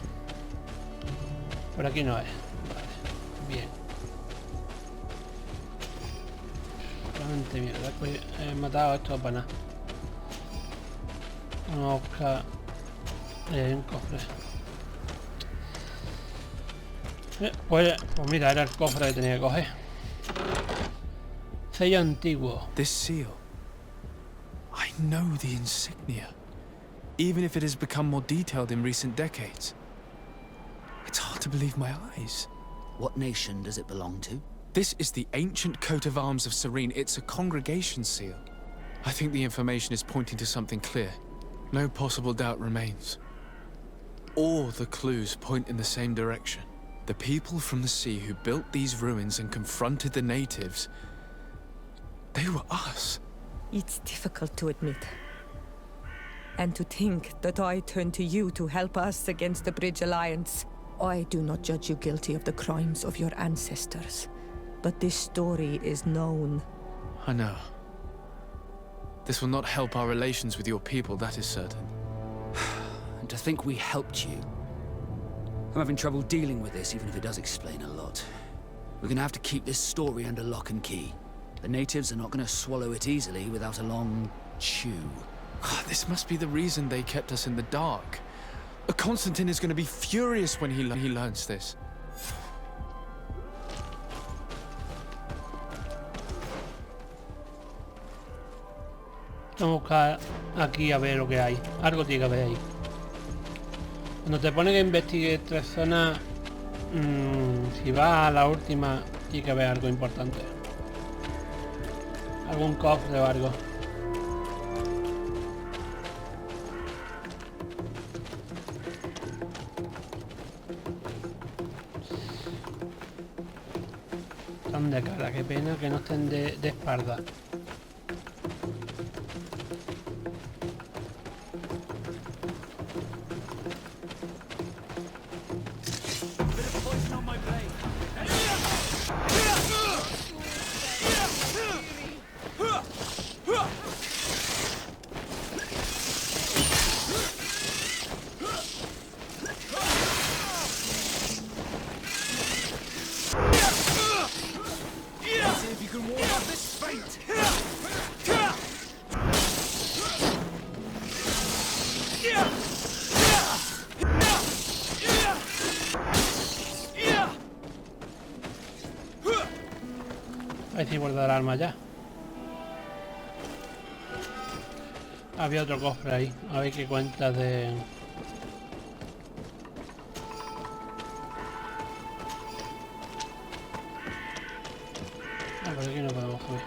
Por aquí no es. Vale. Bien. Solamente mierda. Pues he matado a esto para nada. Vamos a buscar. Ahí hay un cofre. Pues mira, era el cofre que tenía que coger. Sello antiguo. This seal. I know the insignia. Even if it has become more detailed in recent decades. It's hard to believe my eyes. What nation does it belong to? This is the ancient coat of arms of Serene. It's a congregation seal. I think the information is pointing to something clear. No possible doubt remains. All the clues point in the same direction. The people from the sea who built these ruins and confronted the natives, they were us. It's difficult to admit. And to think that I turn to you to help us against the Bridge Alliance. I do not judge you guilty of the crimes of your ancestors. But this story is known. I know. This will not help our relations with your people, that is certain. And to think we helped you. I'm having trouble dealing with this, even if it does explain a lot. We're gonna have to keep this story under lock and key. The natives are not gonna swallow it easily without a long chew. This must be the reason they kept us in the dark. Constantine is gonna be furious when he learns this. Vamos a buscar aquí a ver lo que hay. Algo tiene que haber ahí. Cuando te pone que investigue 3 zonas, si vas a la última, tiene que haber algo importante. Algún cofre o algo. Están de cara, qué pena que no estén de espalda. A ver si guardar el arma ya. Había otro cofre ahí. A ver qué cuenta de... por aquí no podemos subir.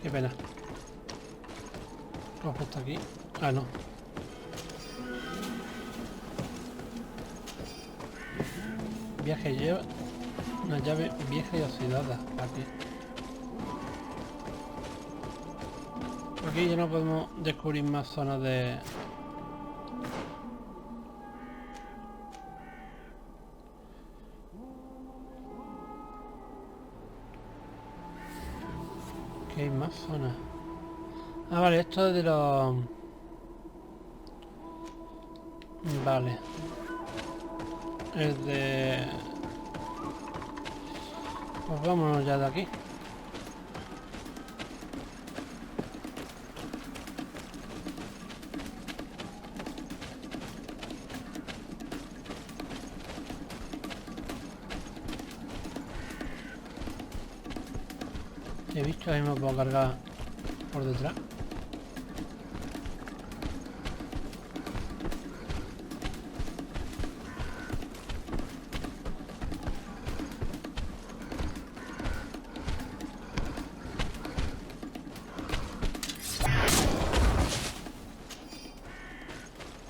Qué pena. ¿Lo he puesto aquí? Ah, no. Viaje lleva... una llave vieja y oxidada. Aquí. Aquí ya no podemos descubrir más zonas de... ¿Qué hay más zonas? Ah, vale, esto es de los... Vale. Es de... Pues vámonos ya de aquí. He visto que ahí me puedo cargar por detrás.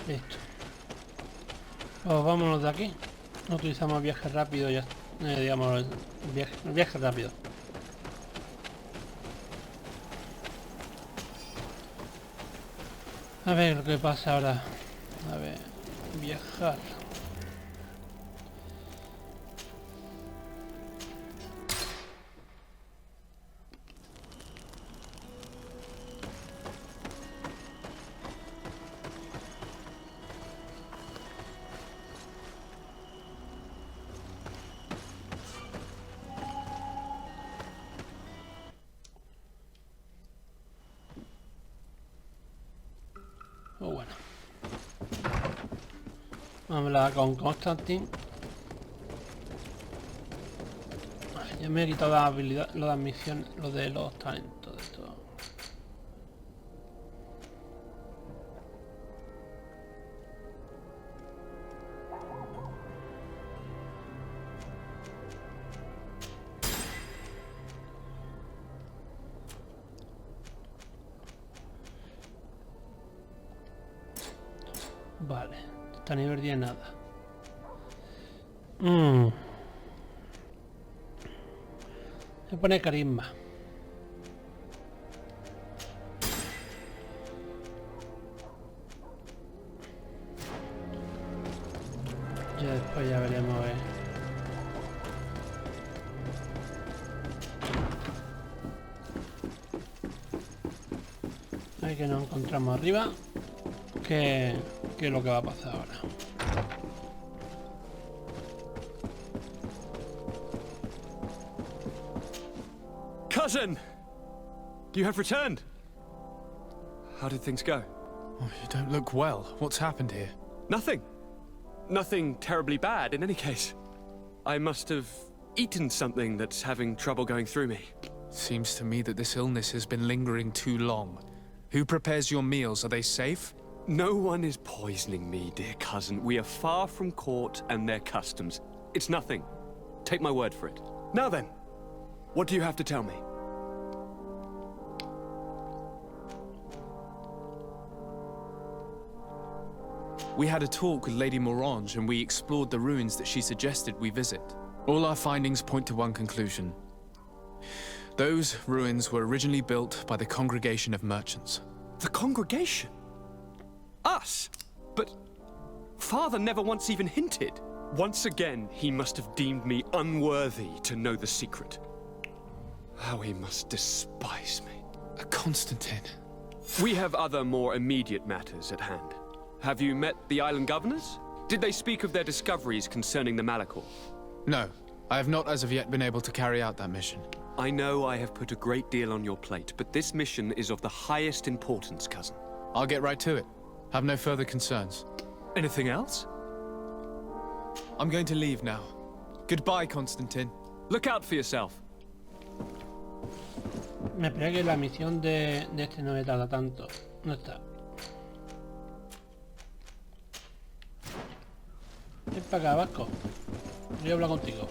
Listo. Pues vámonos de aquí. No utilizamos viaje rápido ya. Digamos, viaje rápido. A ver lo que pasa ahora. A ver, viajar. Bueno, vamos a hablar con Constantine. Ya me he quitado la habilidad, lo de las misiones, lo de los talentos de todo. Vale, hasta nivel 10 nada. Voy a poner carisma. Ya después ya veremos Ahí que nos encontramos arriba. ¿Qué es lo que va a pasar ahora? Cousin! You have returned. How did things go? Oh, you don't look well. What's happened here? Nothing. Nothing terribly bad in any case. I must have eaten something that's having trouble going through me. Seems to me that this illness has been lingering too long. Who prepares your meals? Are they safe? No one is poisoning me, dear cousin. We are far from court and their customs. It's nothing. Take my word for it. Now then, what do you have to tell me? We had a talk with Lady Morange and we explored the ruins that she suggested we visit. All our findings point to one conclusion. Those ruins were originally built by the Congregation of Merchants. The Congregation? Us? But Father never once even hinted. Once again, he must have deemed me unworthy to know the secret. How he must despise me. Constantine. We have other more immediate matters at hand. Have you met the island governors? Did they speak of their discoveries concerning the Malachor? No, I have not as of yet been able to carry out that mission. I know I have put a great deal on your plate, but this mission is of the highest importance, cousin. I'll get right to it. Have no further concerns. Anything else? I'm going to leave now. Goodbye, Constantine. Look out for yourself. Me esperé que la misión de este no me tarda tanto. No está. Ven para acá, Vasco. Voy a hablar contigo.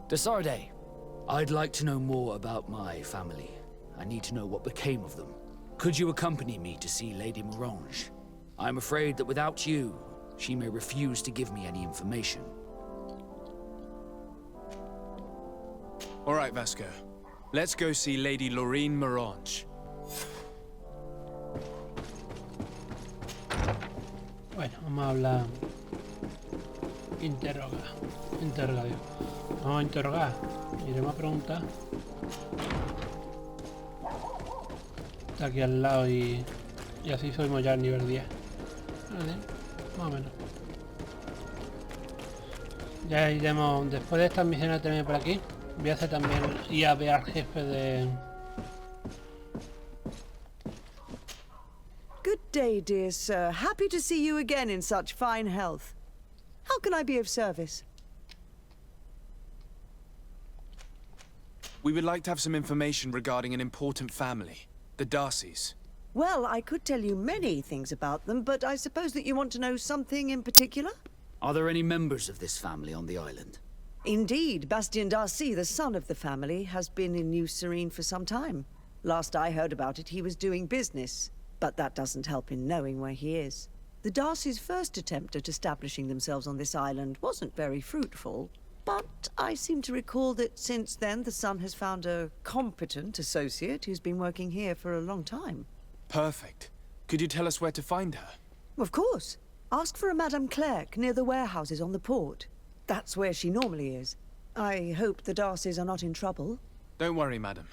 Desarde, I'd like to know more about my family. I need to know what became of them. Could you accompany me to see Lady Morange? I'm afraid that without you, she may refuse to give me any information. All right, Vasco. Let's go see Lady Lorraine Morange. Bueno, vamos a hablar. Interroga, Dios. Vamos a interrogar. Iremos a preguntar. Está aquí al lado y así subimos ya al nivel 10. Vale, más o menos. Ya iremos. Después de estas misiones que tenemos por aquí, voy a hacer también ir a ver al jefe de. Good day, dear sir. Happy to see you again in such fine health. How can I be of service? We would like to have some information regarding an important family, the Darcys. Well, I could tell you many things about them, but I suppose that you want to know something in particular? Are there any members of this family on the island? Indeed, Bastien Darcy, the son of the family, has been in New Serene for some time. Last I heard about it, he was doing business. But that doesn't help in knowing where he is. The Darcys' first attempt at establishing themselves on this island wasn't very fruitful. But I seem to recall that since then the son has found a competent associate who's been working here for a long time. Perfect. Could you tell us where to find her? Of course. Ask for a Madame Clerc near the warehouses on the port. That's where she normally is. I hope the Darcys are not in trouble. Don't worry, madam.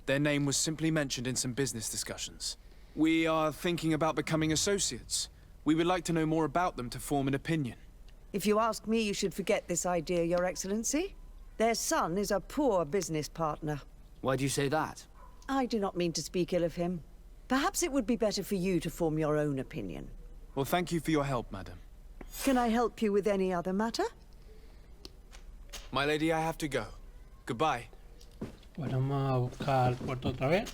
Their name was simply mentioned in some business discussions. We are thinking about becoming associates. We would like to know more about them to form an opinion. If you ask me, you should forget this idea, Your Excellency. Their son is a poor business partner. Why do you say that? I do not mean to speak ill of him. Perhaps it would be better for you to form your own opinion. Well, thank you for your help, madam. Can I help you with any other matter? My lady, I have to go. Goodbye. Bueno, vamos a buscar el puerto otra vez.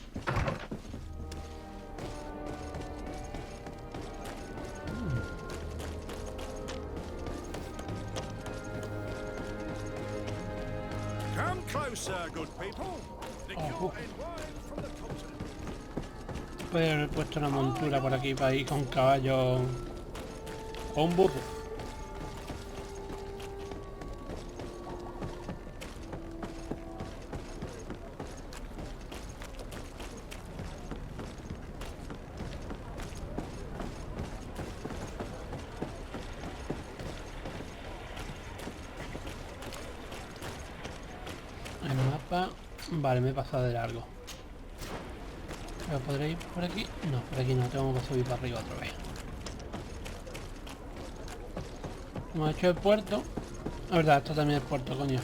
Come closer, good people. Puede haber puesto una montura por aquí para ir con caballo o un burro. El mapa, vale, me he pasado de largo. ¿Pero podré ir por aquí? No, por aquí no, tengo que subir para arriba otra vez. Hemos hecho el puerto. La verdad, esto también es el puerto, coño.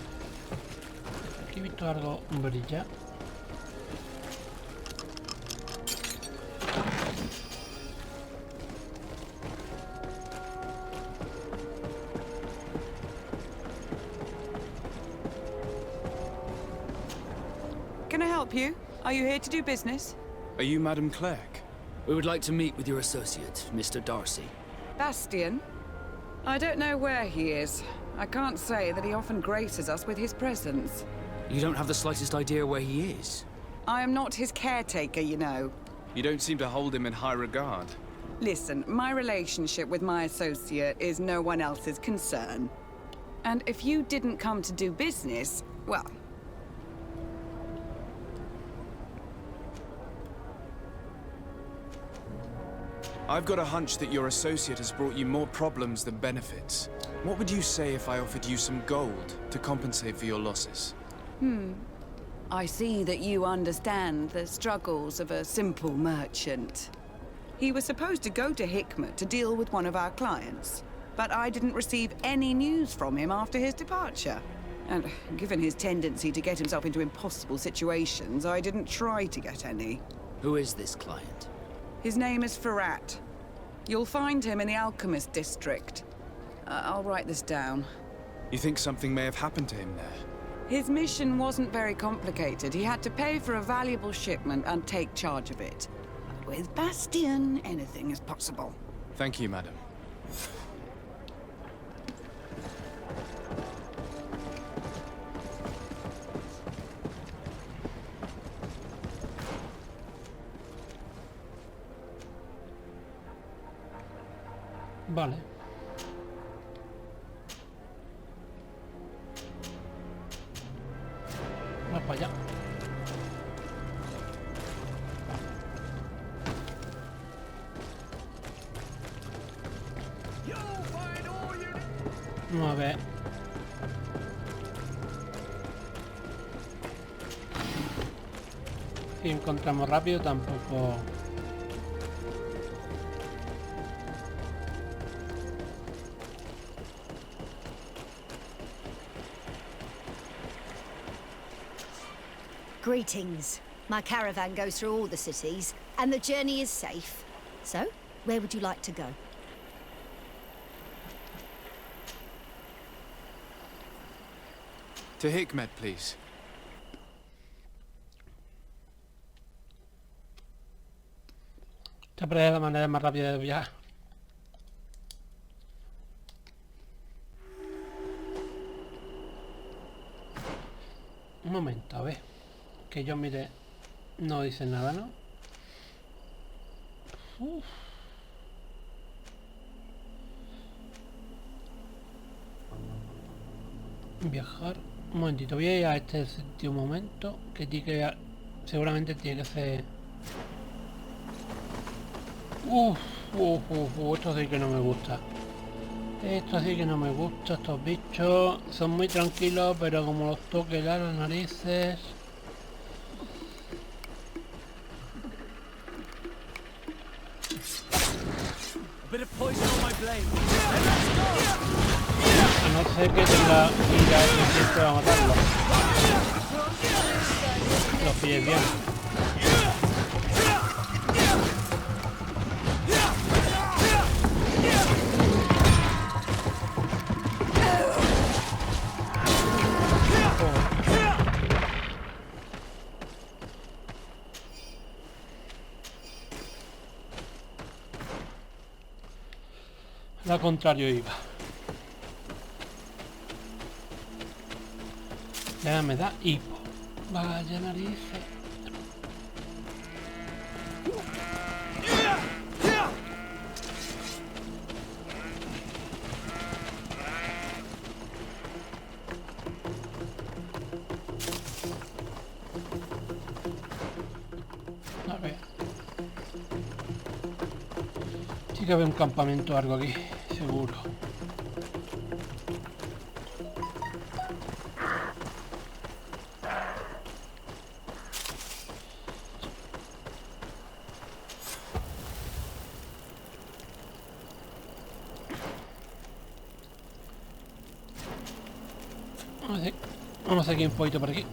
Aquí he visto algo brillar. Can I help you? Are you here to do business? Are you Madam Clerk? We would like to meet with your associate, Mr. Darcy. Bastian? I don't know where he is. I can't say that he often graces us with his presence. You don't have the slightest idea where he is? I am not his caretaker, you know. You don't seem to hold him in high regard. Listen, my relationship with my associate is no one else's concern. And if you didn't come to do business, well... I've got a hunch that your associate has brought you more problems than benefits. What would you say if I offered you some gold to compensate for your losses? I see that you understand the struggles of a simple merchant. He was supposed to go to Hikmet to deal with one of our clients, but I didn't receive any news from him after his departure. And given his tendency to get himself into impossible situations, I didn't try to get any. Who is this client? His name is Ferrat. You'll find him in the Alchemist district. I'll write this down. You think something may have happened to him there? His mission wasn't very complicated. He had to pay for a valuable shipment and take charge of it. With Bastian, anything is possible. Thank you, madam. Vale. Vamos para allá. Vamos a ver. Si encontramos rápido tampoco. Greetings. My caravan goes through all the cities, and the journey is safe. So, where would you like to go? To Hikmet, please. Esta es la manera más rápida de viajar. Un momento, a ver. Que yo mire. No dice nada, ¿no? Uf. Viajar. Un momentito, voy a ir a este sitio un momento. Que tiene que. Seguramente tiene que ser. Esto sí que no me gusta. Esto sí que no me gusta. Estos bichos son muy tranquilos, pero como los toque las narices. A no ser que tenga ira suficiente para matarlo. Los pilles bien. Al contrario iba. Ya me da hipo. Vaya narices. A ver. Sí que había un campamento o algo aquí, seguro. Vamos aquí un poquito por aquí.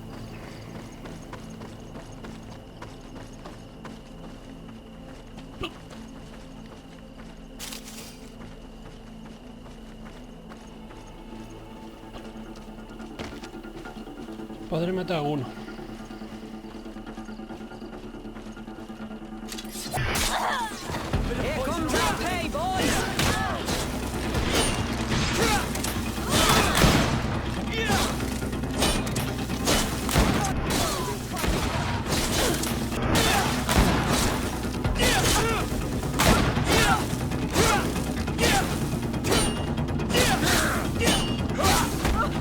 Podré matar a uno. Here comes our pay, boys!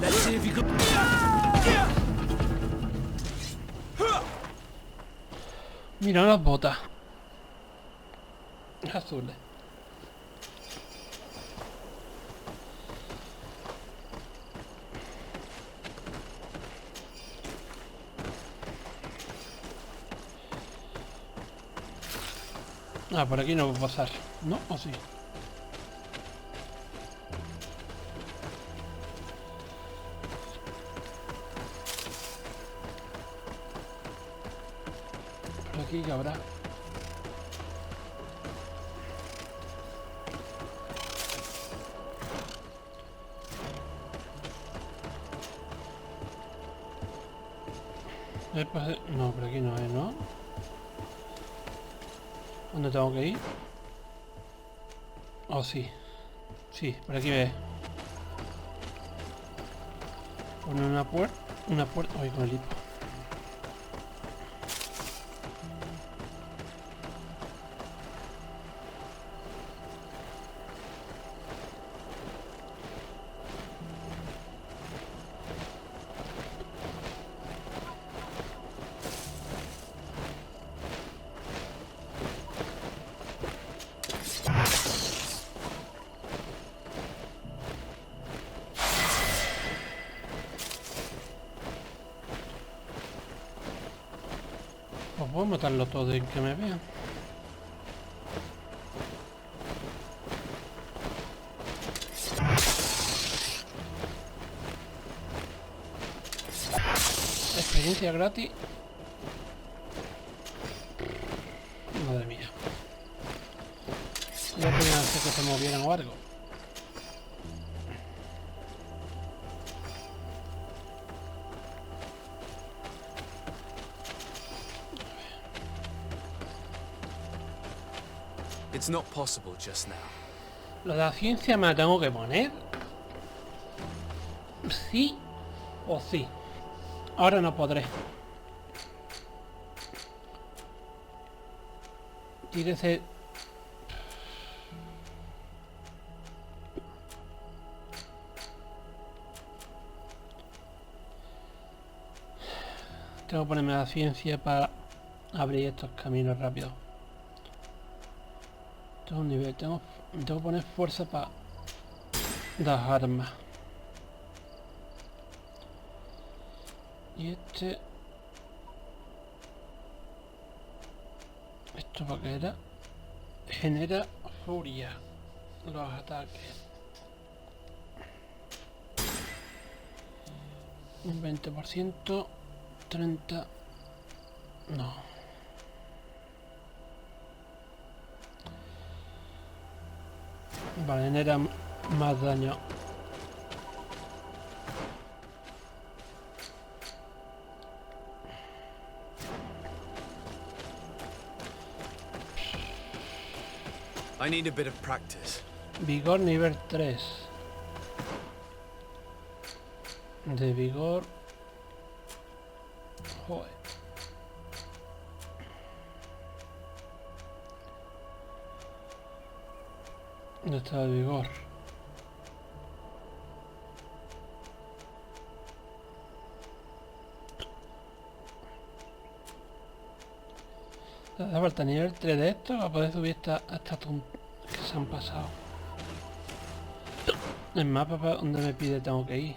Let's see if you can... Mira las botas azules. Ah, por aquí no puedo pasar. ¿No? ¿O sí? Por aquí que habrá. No, por aquí no es, ¿no? ¿Dónde tengo que ir? Oh, sí. Sí, por aquí ve. Pone una puerta. Una puerta. Ay, con el hipo. Pues puedo matarlo todo y que me vean. Experiencia gratis. Madre mía. Ya tenía que se movieran o algo. It's not possible just now. Lo de la ciencia me la tengo que poner. Sí o sí. Ahora no podré. Tírese. Tengo que ponerme la ciencia para abrir estos caminos rápidos. Tengo un nivel, tengo que poner fuerza para las armas. Y este... ¿Esto para qué era? Genera furia los ataques. Un 20%, 30... No. Vale, genera más daño. I need a bit of practice. Vigor nivel 3. De vigor. Joder. ¿Dónde está el vigor? Hace falta nivel 3 de esto para poder subir esta que se han pasado. El mapa para donde me pide tengo que ir.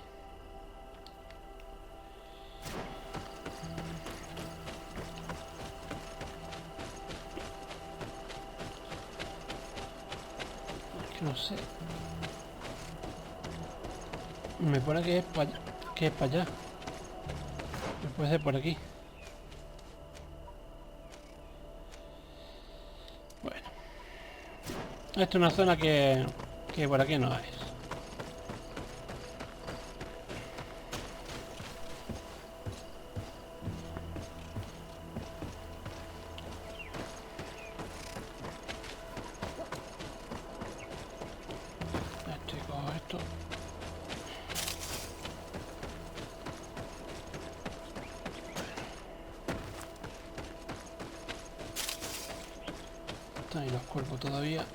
Es que no sé. Me pone que es para allá. Puede ser por aquí. Bueno. Esta es una zona que por aquí no hay. Esto. Están ahí los cuerpos todavía.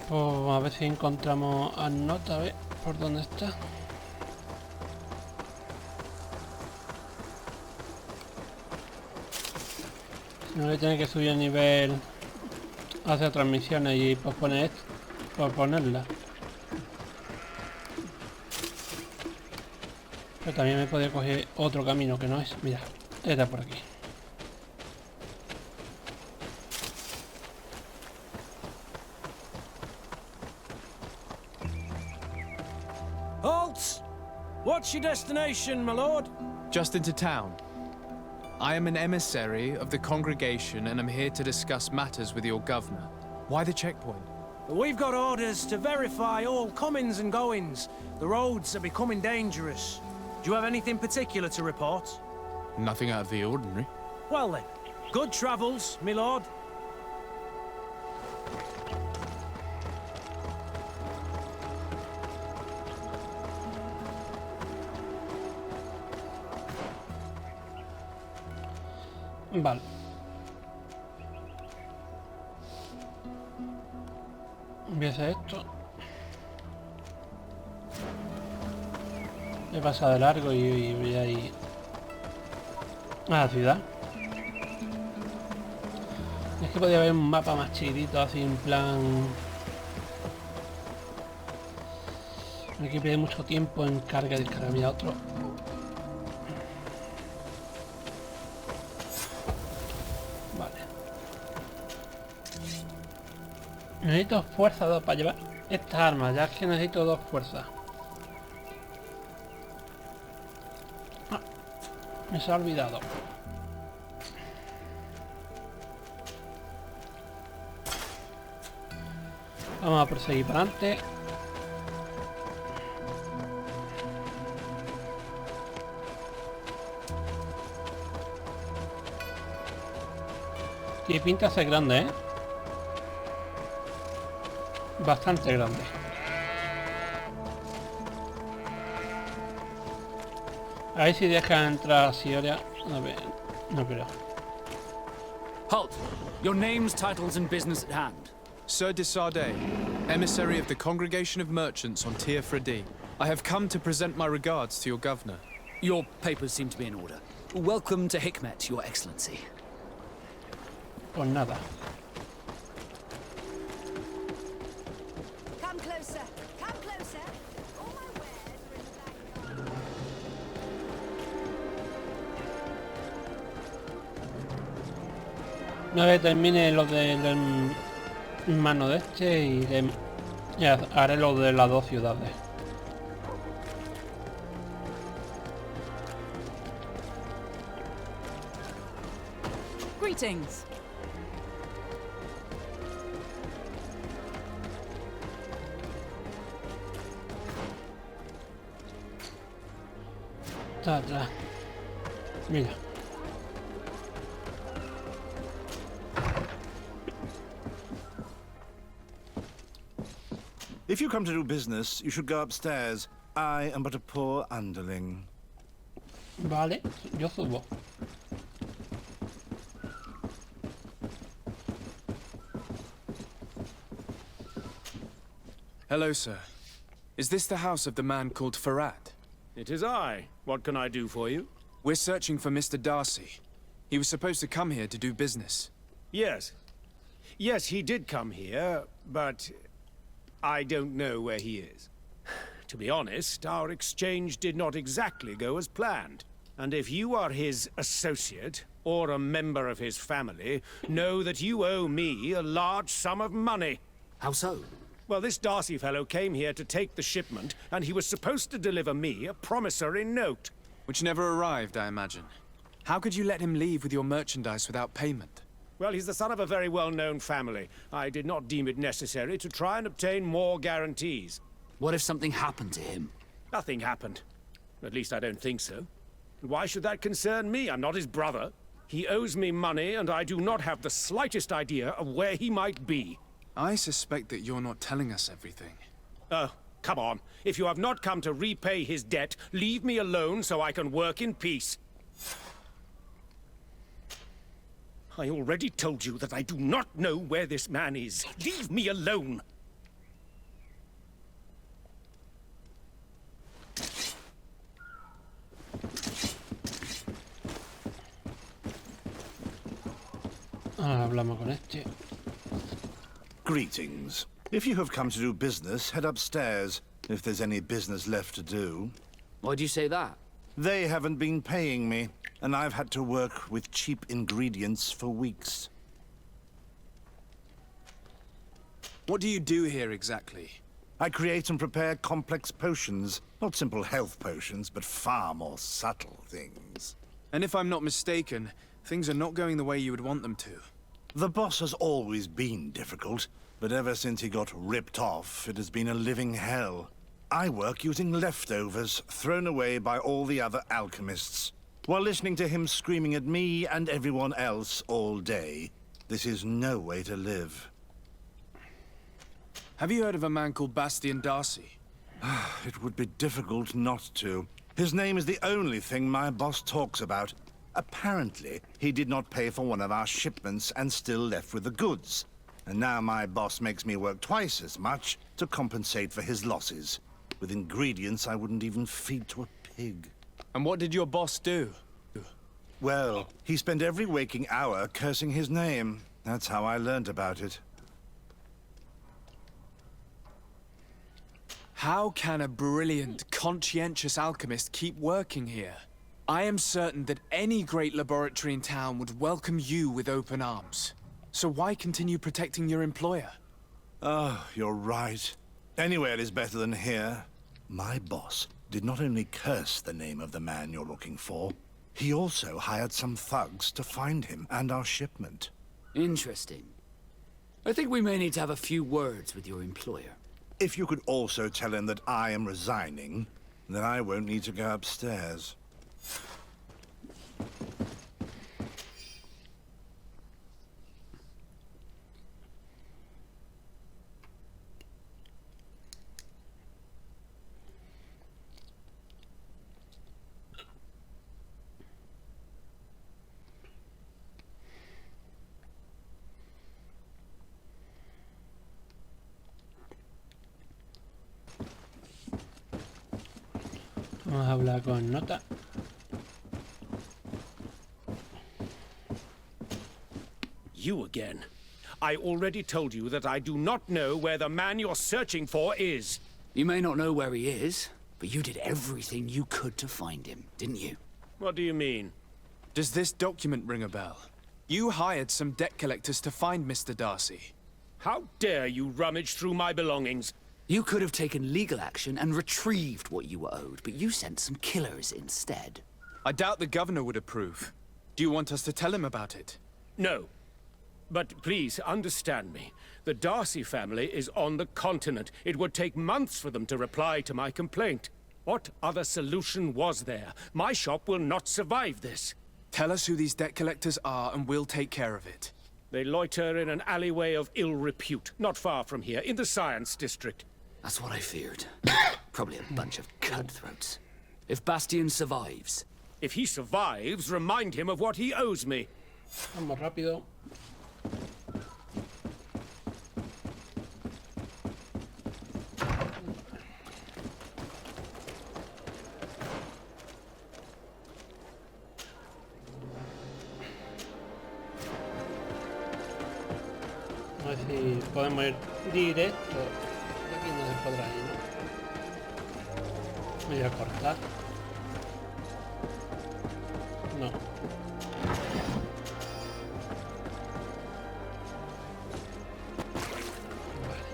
Pues a ver si encontramos a Nota, a ver por dónde está. No voy a tener que subir el nivel hacia transmisiones y posponer esto, posponerla. Pero también me podría coger otro camino que no es. Mira, era por aquí. Halt! What's your destination, my lord? Just into town. I am an emissary of the congregation and am here to discuss matters with your governor. Why the checkpoint? We've got orders to verify all comings and goings. The roads are becoming dangerous. Do you have anything particular to report? Nothing out of the ordinary. Well then, good travels, my lord. Vale. Voy a hacer esto. He pasado de largo y voy a ir a la ciudad. Es que podía haber un mapa más chiquitito, así en plan... Aquí pierde mucho tiempo en carga y descarga. Mira, otro. Necesito fuerza 2 para llevar estas armas, ya es que necesito 2 fuerzas. Ah, me se ha olvidado. Vamos a proseguir para adelante. Tiene pinta de ser grande, ¿eh? Bastante grande. A ver si deja entrar a Sioria. A ver, no creo. Halt! Your names, titles, and business at hand. Sir de Sardet, emissary of the Congregation of Merchants on Tier Fredi. I have come to present my regards to your governor. Your papers seem to be in order. Welcome to Hikmet, Your Excellency. Pues nada. Come closer. Come closer. All my wares are in the back. Una vez termine lo del mano de este y ya haré lo de las 2 ciudades. Greetings. Está atrás. Mira. If you come to do business, you should go upstairs. I am but a poor underling. Vale, yo subo. Hello, sir. Is this the house of the man called Farad? It is I. What can I do for you? We're searching for Mr. Darcy. He was supposed to come here to do business. Yes. Yes, he did come here, but I don't know where he is. To be honest, our exchange did not exactly go as planned. And if you are his associate, or a member of his family, know that you owe me a large sum of money. How so? Well, this Darcy fellow came here to take the shipment, and he was supposed to deliver me a promissory note. Which never arrived, I imagine. How could you let him leave with your merchandise without payment? Well, he's the son of a very well-known family. I did not deem it necessary to try and obtain more guarantees. What if something happened to him? Nothing happened. At least I don't think so. Why should that concern me? I'm not his brother. He owes me money, and I do not have the slightest idea of where he might be. I suspect that you're not telling us everything. Oh, come on. If you have not come to repay his debt, leave me alone so I can work in peace. I already told you that I do not know where this man is. Leave me alone! Ahora hablamos con este. Greetings. If you have come to do business, head upstairs, if there's any business left to do. Why do you say that? They haven't been paying me, and I've had to work with cheap ingredients for weeks. What do you do here exactly? I create and prepare complex potions. Not simple health potions, but far more subtle things. And if I'm not mistaken, things are not going the way you would want them to. The boss has always been difficult, but ever since he got ripped off, it has been a living hell. I work using leftovers thrown away by all the other alchemists, while listening to him screaming at me and everyone else all day. This is no way to live. Have you heard of a man called Bastian Darcy? It would be difficult not to. His name is the only thing my boss talks about. Apparently, he did not pay for one of our shipments and still left with the goods. And now my boss makes me work twice as much to compensate for his losses. With ingredients I wouldn't even feed to a pig. And what did your boss do? Well, he spent every waking hour cursing his name. That's how I learned about it. How can a brilliant, conscientious alchemist keep working here? I am certain that any great laboratory in town would welcome you with open arms. So why continue protecting your employer? Oh, you're right. Anywhere is better than here. My boss did not only curse the name of the man you're looking for, he also hired some thugs to find him and our shipment. Interesting. I think we may need to have a few words with your employer. If you could also tell him that I am resigning, then I won't need to go upstairs. Vamos a hablar con Nota. You again. I already told you that I do not know where the man you're searching for is. You may not know where he is, but you did everything you could to find him, didn't you? What do you mean? Does this document ring a bell? You hired some debt collectors to find Mr. Darcy. How dare you rummage through my belongings? You could have taken legal action and retrieved what you were owed, but you sent some killers instead. I doubt the governor would approve. Do you want us to tell him about it? No. But please, understand me. The Darcy family is on the continent. It would take months for them to reply to my complaint. What other solution was there? My shop will not survive this. Tell us who these debt collectors are and we'll take care of it. They loiter in an alleyway of ill repute, not far from here, in the Science District. That's what I feared. Probably a bunch of cutthroats. If Bastian survives... If he survives, remind him of what he owes me. Vamos rápido. A ver si podemos ir directo. De aquí no se podrá ir, ¿no? Voy a cortar. No. Vale.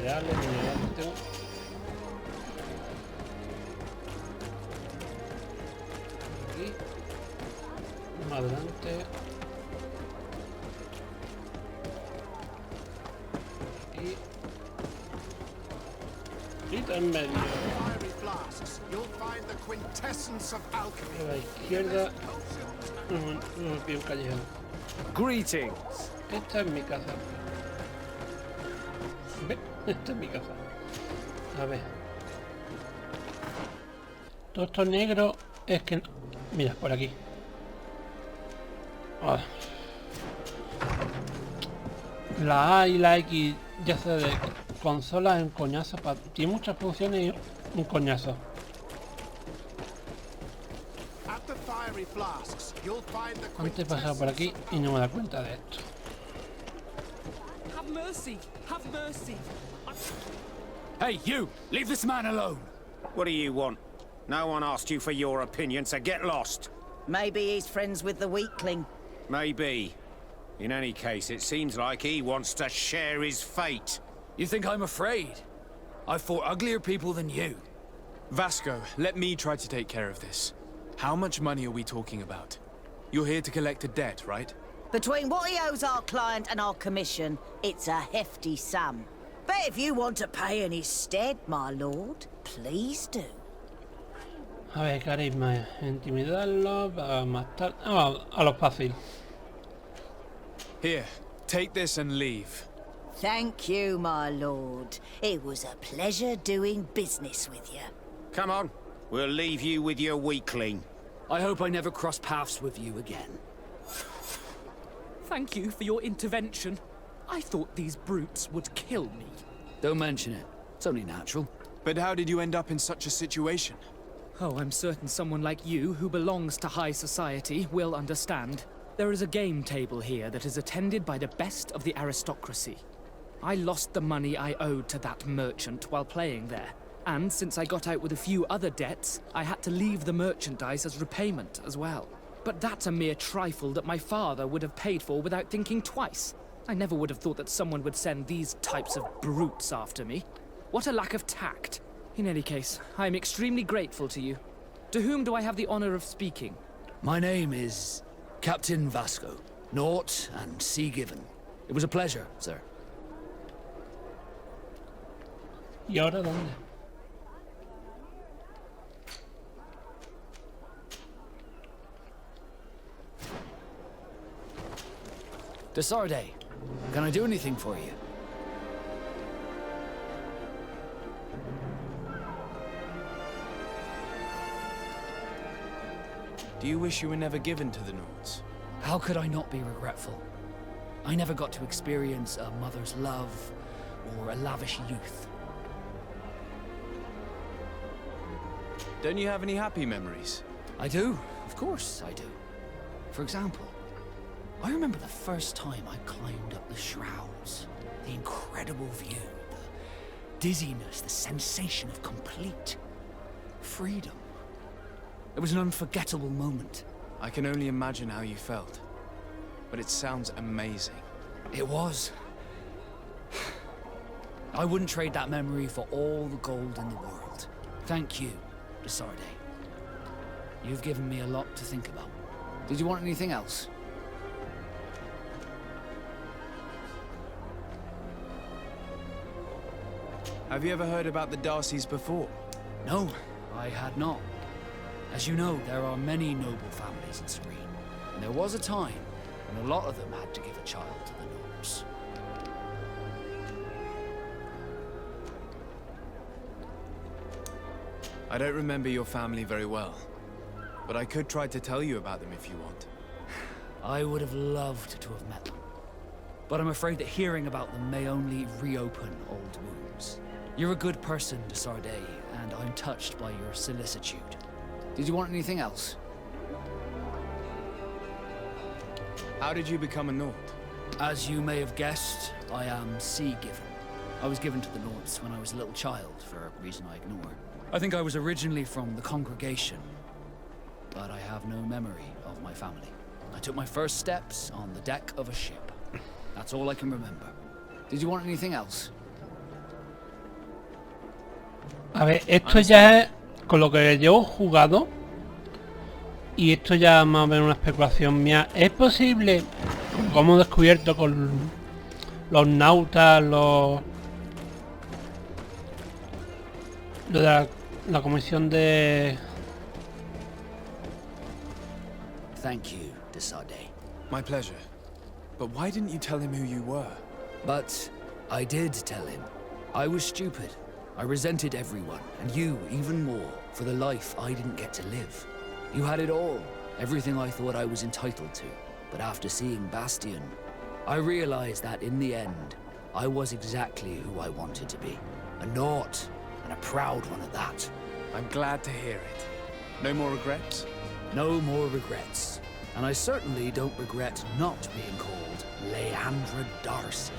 minerales. Tengo... Aquí. Más adelante. Aquí. Y en medio. A la izquierda. No me pido un callejón. Greetings. Esta es mi casa. ¿Ve? Esta es mi casa. A ver. Todo esto negro es que... Mira, por aquí. Ah. La A y la X, ya sé, de consola en coñazo. Tiene muchas funciones y un coñazo. Antes he pasado por aquí y no me da cuenta de esto. Have mercy! Have mercy! Hey, you! Leave this man alone! What do you want? No one asked you for your opinion, so get lost. Maybe he's friends with the weakling. Maybe. In any case, it seems like he wants to share his fate. You think I'm afraid? I've fought uglier people than you. Vasco, let me try to take care of this. How much money are we talking about? You're here to collect a debt, right? Between what he owes our client and our commission, it's a hefty sum. But if you want to pay in his stead, my lord, please do. A ver, carisma, intimidarlo para matar... Ah, a lo fácil. Here, take this and leave. Thank you, my lord. It was a pleasure doing business with you. Come on, we'll leave you with your weakling. I hope I never cross paths with you again. Thank you for your intervention. I thought these brutes would kill me. Don't mention it. It's only natural. But how did you end up in such a situation? Oh, I'm certain someone like you, who belongs to high society, will understand. There is a game table here that is attended by the best of the aristocracy. I lost the money I owed to that merchant while playing there. And since I got out with a few other debts, I had to leave the merchandise as repayment as well. But that's a mere trifle that my father would have paid for without thinking twice. I never would have thought that someone would send these types of brutes after me. What a lack of tact. In any case, I am extremely grateful to you. To whom do I have the honor of speaking? My name is Captain Vasco. Naught and sea given. It was a pleasure, sir. ¿Y ahora dónde? Desarde, can I do anything for you? Do you wish you were never given to the Nords? How could I not be regretful? I never got to experience a mother's love or a lavish youth. Don't you have any happy memories? I do, of course I do. For example, I remember the first time I climbed up the shrouds. The incredible view, the dizziness, the sensation of complete freedom. It was an unforgettable moment. I can only imagine how you felt. But it sounds amazing. It was. I wouldn't trade that memory for all the gold in the world. Thank you, Desarde. You've given me a lot to think about. Did you want anything else? Have you ever heard about the Darcys before? No, I had not. As you know, there are many noble families in Serene. And there was a time when a lot of them had to give a child to the Nords. I don't remember your family very well, but I could try to tell you about them if you want. I would have loved to have met them. But I'm afraid that hearing about them may only reopen old wounds. You're a good person, Desarde, and I'm touched by your solicitude. Did you want anything else? How did you become a Nord? As you may have guessed, I am sea-given. I was given to the Nords when I was a little child, for a reason I ignore. I think I was originally from the congregation, but I have no memory of my family. I took my first steps on the deck of a ship. That's all I can remember. Did you want anything else? A ver, esto ya es con lo que yo he jugado. Y esto ya más o menos una especulación mía. ¿Es posible, como he descubierto con los nautas, lo de la comisión de... Thank you, Desade. My pleasure. But why didn't you tell him who you were? But I did tell him. I was stupid. I resented everyone, and you even more, for the life I didn't get to live. You had it all, everything I thought I was entitled to. But after seeing Bastion, I realized that in the end, I was exactly who I wanted to be. A naught, and a proud one at that. I'm glad to hear it. No more regrets? No more regrets. And I certainly don't regret not being called Leandra Darcy.